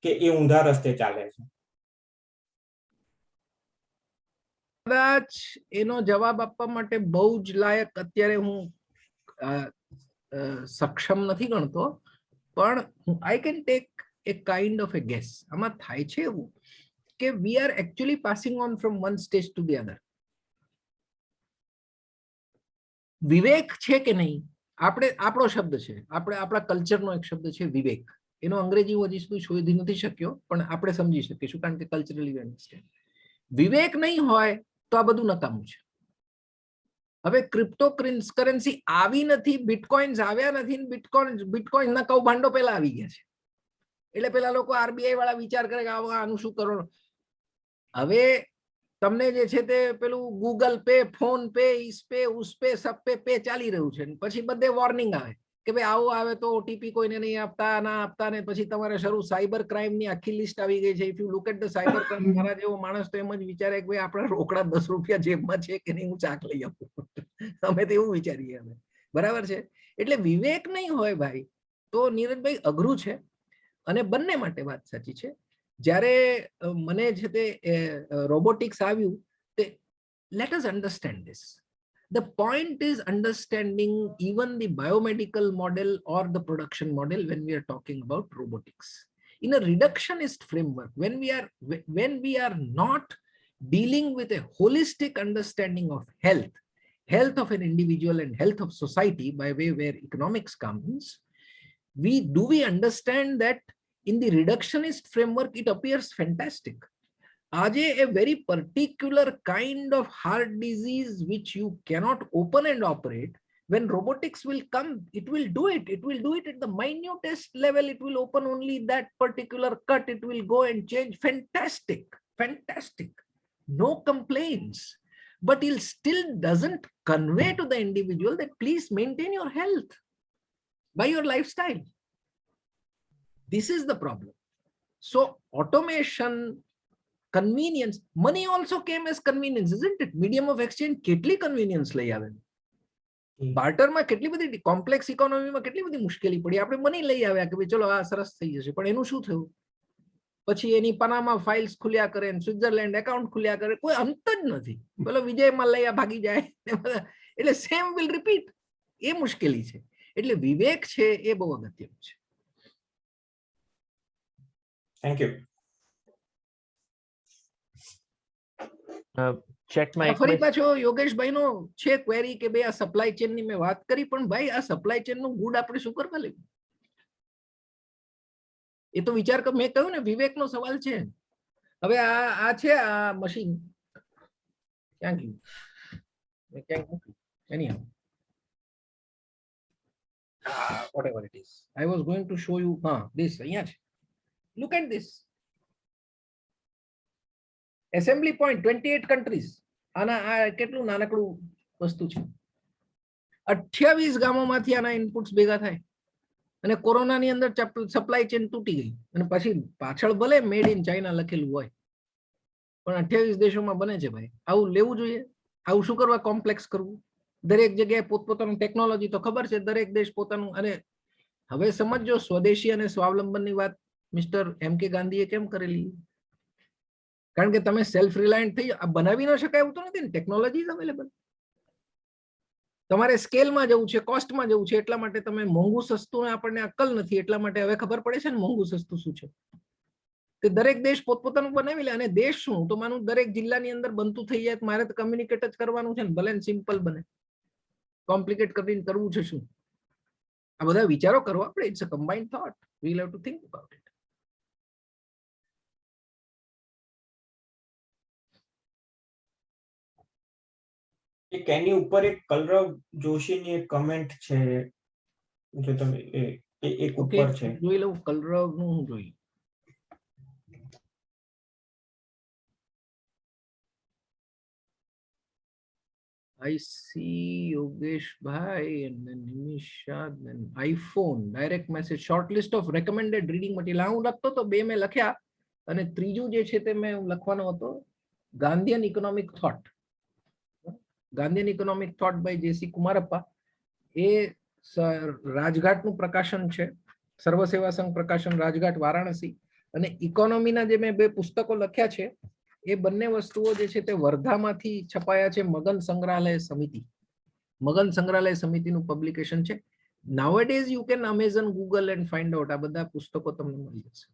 કે એ ઊંધા રસ્તે ચાલે છે? કદાચ એનો જવાબ આપવા માટે બહુ જ લાયક અત્યારે હું સક્ષમ નથી ગણતો, પણ I can take a kind of a guess. આમાં થાય છે એવું કે we are actually passing on from one stage to the other. વિવેક છે કે નહીં? આપણો શબ્દ છે, આપણા કલ્ચરનો એક શબ્દ છે વિવેક. એનો અંગ્રેજી હું હજી સુધી શોધી નથી શક્યો, પણ આપણે સમજી શકીશું કારણ કે કલ્ચરલી અન્ડરસ્ટેન્ડ. વિવેક નહીં હોય તો આ બધું નકામું છે. હવે ક્રિપ્ટો કરન્સી આવી નથી, બિટકોઇન્સ આવ્યા નથી, બિટકોઇન ના કૌભાંડો પહેલા આવી ગયા છે. એટલે પેલા લોકો આરબીઆઈ વાળા વિચાર કરે કે આનું શું કરવાનું. હવે તમને જે છે તે પેલું ગૂગલ પે, ફોન પે, ઈસ પે, ઉસ પે, સબ પે ચાલી રહ્યું છે. પછી બધે વોર્નિંગ આવે કે ભાઈ આવું આવે તો ઓટીપી કોઈને નહીં આપતા, ના આપતા, ને પછી તમારે શરૂ સાયબર ક્રાઇમ ની આખી લિસ્ટ આવી ગઈ છે. If you look at the cyber crime, મારા જેવો માણસ તો એમ જ વિચારે કે ભાઈ આપણા રોકડા 10 રૂપિયા જેબમાં છે કે નહીં, હું ચાક લઈ આપું. અમે તો એવું વિચારીએ અમે. બરાબર છે? એટલે વિવેક નહીં હોય ભાઈ તો નીરજભાઈ અઘરું છે. અને બંને માટે વાત સાચી છે. જ્યારે મને છે તે રોબોટિક્સ આવ્યું તે let us understand this. The point is understanding even the biomedical model or the production model when we are talking about robotics. In a reductionist framework, when we are not dealing with a holistic understanding of health of an individual and health of society by way where economics comes, we understand that in the reductionist framework it appears fantastic. Aje a very particular kind of heart disease which you cannot open and operate, when robotics will come, it will do it. It will do it at the minutest level. It will open only that particular cut. It will go and change. Fantastic, fantastic. No complaints. But it still doesn't convey to the individual that please maintain your health by your lifestyle. This is the problem. So automation, convenience, money also came as convenience, isn't it? Medium of exchange કેટલી convenience લઈ આવે. બાર્ટર માં કેટલી બધી કોમ્પ્લેક્સ ઇકોનોમીમાં કેટલી બધી મુશ્કેલી પડી. આપણે મની લઈ આવ્યા કે ભાઈ ચલો આ સરસ થઈ જશે, પણ એનું શું થયું? પછી એની પનામા ફાઇલ્સ ખુલ્યા કરે, સ્વિટ્ઝરલેન્ડ એકાઉન્ટ ખુલ્યા કરે, કોઈ અંત જ નથી. પેલો વિજય મલ્લૈયા ભાગી જાય, એટલે સેમ વિલ રિપીટ. એ મુશ્કેલી છે. એટલે વિવેક છે એ બહુ અગત્યનું છે. Thank you. ફરી પાછો યોગેશભાઈ નો છે ક્વેરી કે ભાઈ આ સપ્લાય ચેન ની મેં વાત કરી, પણ ભાઈ આ સપ્લાય ચેન નું ગુડ આપણે શું કરવા લેવું? એ તો વિચાર કર, મેં કહ્યું ને વિવેક નો સવાલ છે. હવે આ છે આ મશીન ક્યાં ગયું? મેં ક્યાંક મૂક્યું. Anyhow, whatever it is, I was going to show you this. અહીંયા છે. Look at this. Assembly point 28 countries. આના આ કેટલું નાનકડું વસ્તુ છે. 28 ગામોમાંથી આના ઇનપુટ્સ ભેગા થાય અને કોરોનાની અંદર સપ્લાય ચેન તૂટી ગઈ અને પછી પાછળ ભલે મેડ ઇન ચાઇના લખેલું હોય, પણ 28 દેશોમાં બને છે. ભાઈ આવું લેવું જોઈએ? આવું શું કરવા કોમ્પ્લેક્સ કરવું? દરેક જગ્યાએ પોતપોતાનું ટેકનોલોજી તો ખબર છે, દરેક દેશ પોતાનું. અને હવે સમજો સ્વદેશી અને સ્વાવલંબનની વાત મિસ્ટર એમ કે ગાંધીએ કેમ કરેલી? કારણ કે તમે સેલ્ફ રિલાયન્ટ થઈ બનાવી ન શકાય એવું તો નથી ને. Technology is available. તમારે સ્કેલમાં જવું છે, કોસ્ટમાં જવું છે, એટલા માટે તમે મોંઘું સસ્તું આપણને અક્કલ નથી, એટલા માટે હવે ખબર પડે છે ને મોંઘું સસ્તું શું છે. તે દરેક દેશ પોતપોતાનું બનાવી લે. અને દેશ શું, તો માનું દરેક જિલ્લાની અંદર બનતું થઈ જાય. મારે તો કમ્યુનિકેટ જ કરવાનું છે ને, ભલે સિમ્પલ બને. કોમ્પ્લિકેટ કરીને કરવું છે શું? આ બધા વિચારો કરો આપણે. It's a combined thought. We will have to think about it. એની ઉપર એક કલરવ જોશીની એક કમેન્ટ છે, જો તમે એક ઉપર છે, જોઈ લઉં. કલરવ નું હું જોઈ. I see Yogesh Bhai and then Nimisha, then iPhone, direct message, short list of recommended reading material. હું લખતો તો બે મેં લખ્યા અને ત્રીજું જે છે તે મેં લખવાનો હતો Gandhian economic thought. Gandhian economic thought by JC Kumarappa. એ રાજઘાટનું પ્રકાશન છે, સર્વસેવા સંઘ પ્રકાશન રાજઘાટ વારાણસી. અને ઇકોનોમીના જે મેં બે પુસ્તકો લખ્યા છે એ બંને વસ્તુઓ જે છે તે વર્ધામાંથી છપાયા છે. મગન સંગ્રહાલય સમિતિ, મગન સંગ્રહાલય સમિતિનું પબ્લિકેશન છે. Nowadays you can Amazon, Google and find out. આ બધા પુસ્તકો તમને મળી જશે.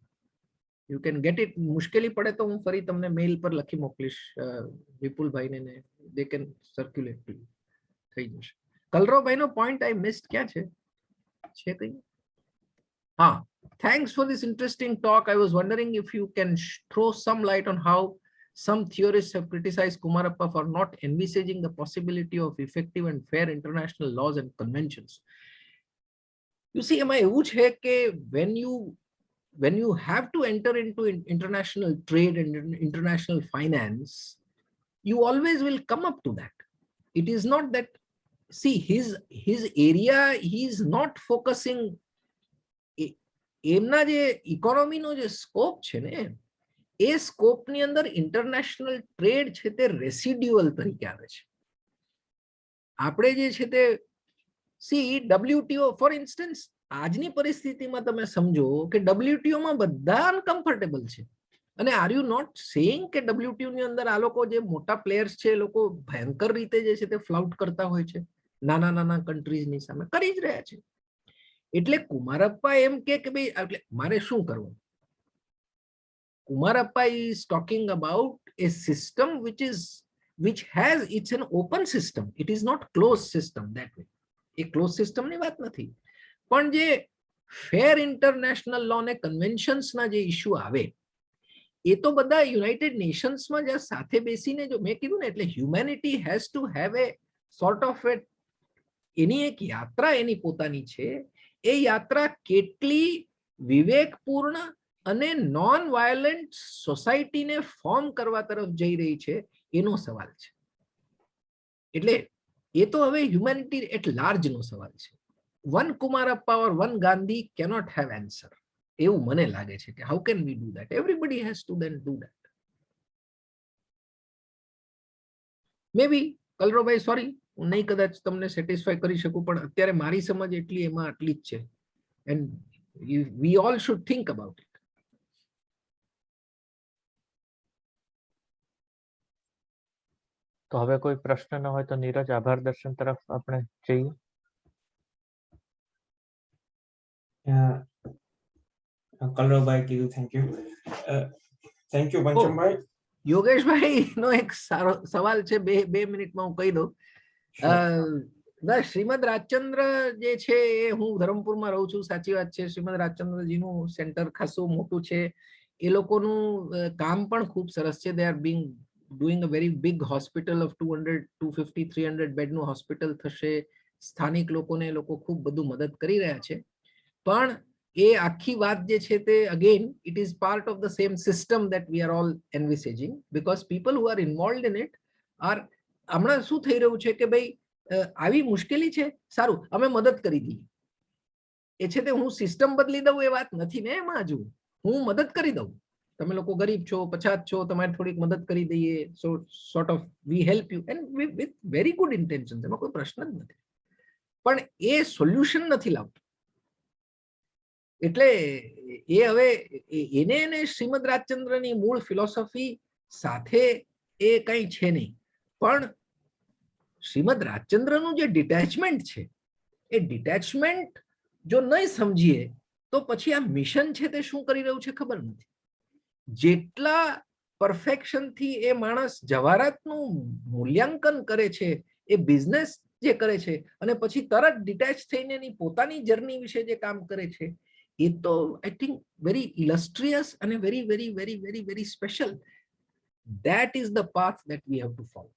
You can get it. મુશ્કેલી પડે તો હું ફરી તમને મેઇલ પર લખી મોકલીશ વિપુલભાઈને, ને they can circulate to you. થઈ જશે. કલરવભાઈનો પોઈન્ટ આઈ મિસ્ડ ક્યાં છે? છે કઈ? હા, thanks for this interesting talk. I was wondering if you can throw some light on how some theorists have criticized Kumarappa for not envisaging the possibility of effective and fair international laws and conventions. You see, એમાં એવું છે કે when you have to enter into international trade and international finance, you always will come up to that. It is not that, see, his area, he is not focusing. એમના જે ઇકોનોમીનો જે સ્કોપ છે ને, એ સ્કોપની અંદર ઇન્ટરનેશનલ ટ્રેડ છે તે રેસિડ્યુઅલ તરીકે આવે છે. આપણે જે છે તે સી ડબ્લ્યુટીઓ ફોર ઇન્સ્ટન્સ, આજની પરિસ્થિતિમાં તમે સમજો કે ડબ્લ્યુટીઓ માં બધા અનકમ્ફર્ટેબલ છે. અને આર યુ નોટ સેઇંગ કે WTO ની અંદર આ લોકો જે મોટા પ્લેયર્સ છે એ લોકો ભયંકર રીતે જે છે તે ફ્લાઉટ કરતા હોય છે નાના નાના કન્ટ્રીઝની સામે કરી જ રહ્યા છે. એટલે કુમારપ્પા એમ કે ભાઈ એટલે મારે શું કરવું? Kumarappa is talking about a system which has, it's an open system. It is not closed system that way. A closed system ની વાત નથી, પણ જે ફેર ઇન્ટરનેશનલ લો ને કન્વેન્શન્સ ના જે ઇશ્યુ આવે એ તો બધા યુનાઇટેડ નેશન્સમાં જ્યાં સાથે બેસીને જો મેં કીધું ને એટલે humanity has to have a sort of a એની એક યાત્રા એની પોતાની છે. એ યાત્રા કેટલી વિવેકપૂર્ણ અને નોન વાયોલેન્ટ સોસાયટીને ફોર્મ કરવા તરફ જઈ રહી છે એનો સવાલ છે. એટલે એ તો હવે હ્યુમેનિટી એટ લાર્જ નો સવાલ છે. One Kumarappa or one Gandhi cannot have answer એવું મને લાગે છે કે how can we do that? Everybody has to then do that. Maybe કલરોભાઈ સોરી હું નહીં કદાચ તમને સેટિસ્ફાય કરી શકું, પણ અત્યારે મારી સમજ એટલી એમાં આટલી જ છે. And we all should think about it. તો હવે કોઈ પ્રશ્ન ન હોય તો નીરજ આભાર દર્શન તરફ આપણે જઈએ. કલરવભાઈ કીધું થેન્ક યુ. થેન્ક યુ પંચમભાઈ. યોગેશભાઈ નો એક સારો સવાલ છે, બે મિનિટમાં હું કહી દઉં. શ્રીમદ રાજચંદ્ર જે છે એ હું ધરમપુરમાં રહું છું, સાચી વાત છે. શ્રીમદ રાજચંદ્રજીનું સેન્ટર ખાસું મોટું છે. એ લોકોનું કામ પણ ખૂબ સરસ છે. They are being doing a very big hospital of 200, 250, 300 બેડનું હોસ્પિટલ થશે. સ્થાનિક લોકોને એ લોકો ખૂબ બધું મદદ કરી રહ્યા છે. પણ એ આખી વાત જે છે તે again it is part of the same system that we are all envisaging, because people who are involved in it are હમણાં શું થઈ રહ્યું છે કે ભાઈ આવી મુશ્કેલી છે, સારું અમે મદદ કરી દઈએ. એ છે તે હું સિસ્ટમ બદલી દઉં એ વાત નથી ને એમાં. હજુ હું મદદ કરી દઉં, તમે લોકો ગરીબ છો, પછાત છો, તમારે થોડીક મદદ કરી દઈએ, so sort of we help you and with very good intention, એમાં કોઈ પ્રશ્ન જ નથી. પણ એ સોલ્યુશન નથી લાવતું. એટલે એ હવે એને શ્રીમદ રાજચંદ્રની મૂળ ફિલોસોફી સાથે એ કઈ છે નહીં. પણ શ્રીમદ રાજચંદ્રનું જે ડિટેચમેન્ટ છે એ ડિટેચમેન્ટ જો નહીં સમજીએ તો પછી આ મિશન છે તે શું કરી રહ્યું છે ખબર નથી. જેટલા પરફેક્શનથી એ માણસ જવાહરાતનું મૂલ્યાંકન કરે છે, એ બિઝનેસ જે કરે છે અને પછી તરત ડિટેચ થઈને એની પોતાની જર્ની વિશે જે કામ કરે છે એ તો આઈ થિંક વેરી ઇલસ્ટ્રિયસ અને very very very very very special. That is the path that we have two follow.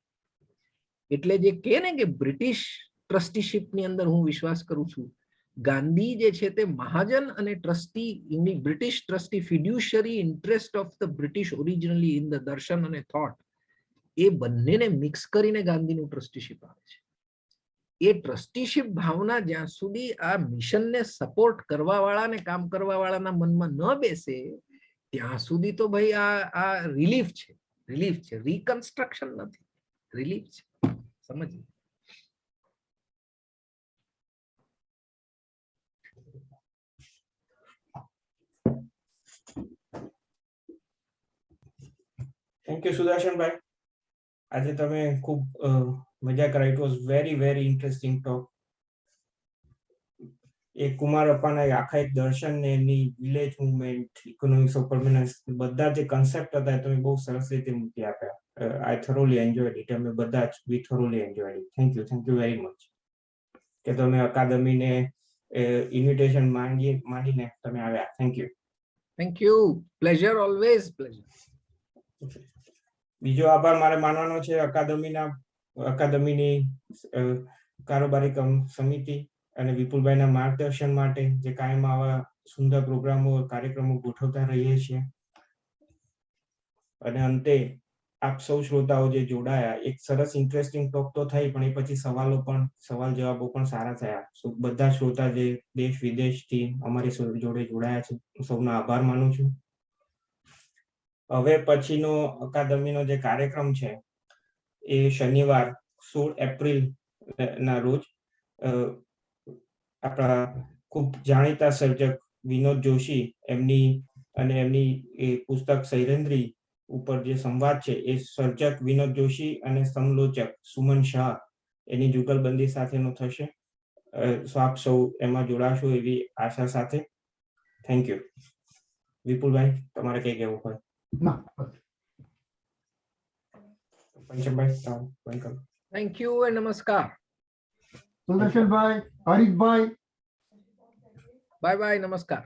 એટલે જે કહે ને કે બ્રિટિશ ટ્રસ્ટીશિપની અંદર હું વિશ્વાસ કરું છું. ગાંધી જે છે તે મહાજન અને trustee, British trustee fiduciary interest of the British originally in the darshan અને થોટ, એ બંનેને મિક્સ કરીને ગાંધીનું ટ્રસ્ટીશિપ આવે છે. એ ટ્રસ્ટીશિપ ભાવના જ્યાં સુધી આ મિશનને સપોર્ટ કરવા વાળાને કામ કરવા વાળાના મનમાં ન બેસે ત્યાં સુધી તો ભાઈ આ રિલીફ છે, રિલીફ છે, રિકન્સ્ટ્રક્શન નથી, રિલીફ છે. સમજીએ. થેન્ક યુ સુદર્શનભાઈ. આજે તમે ખૂબ મજા કરાવી. It was very very interesting talk. એ કુમારપ્પાના આખા એક દર્શન ને એની village movement, economics of permanence, બધા જે કન્સેપ્ટ હતા તમે બહુ સરસ રીતે મૂકી આપ્યા. I thoroughly enjoyed it. અમે બધા જ we thoroughly enjoyed it. Thank you very much કે તમે અકાદમીને ઇન્વિટેશન માંડીને તમે આવ્યા. Thank you. Pleasure, always pleasure. બીજો આભાર મારે માનવાનો છે અકાદમીની કારોબારી સમિતિ અને વિપુલભાઈના માર્ગદર્શન માટે, જે કાયમ આવા સુંદર પ્રોગ્રામો કાર્યક્રમો ગોઠવતા રહીએ છીએ. અને અંતે આપ સૌ શ્રોતાઓ જે જોડાયા, એક સરસ ઇન્ટરેસ્ટિંગ ટોક તો થઈ, પણ એ પછી સવાલ જવાબો પણ સારા થયા. બધા શ્રોતા જે દેશ વિદેશથી અમારી જોડે જોડાયા છે, સૌનો આભાર માનું છું. હવે પછીનો અકાદમીનો જે કાર્યક્રમ છે એ શનિવાર 16 એપ્રિલ ના રોજ આપણા ખૂબ જાણીતા સર્જક વિનોદ જોશી એમની અને એમની એ પુસ્તક સૈરેન્દ્રી ઉપર જે સંવાદ છે એ સર્જક વિનોદ જોશી અને સમલોચક સુમન શાહ એની જુગલબંધી સાથેનો થશે. આપ સૌ એમાં જોડાશો એવી આશા સાથે. Thank you. વિપુલભાઈ, તમારે કઈ કહેવું હોય? ના, પંચમભાઈ, વેલકમ. થેન્ક યુ અને નમસ્કાર. સુદર્શનભાઈ, હરીશભાઈ, બાય બાય, નમસ્કાર.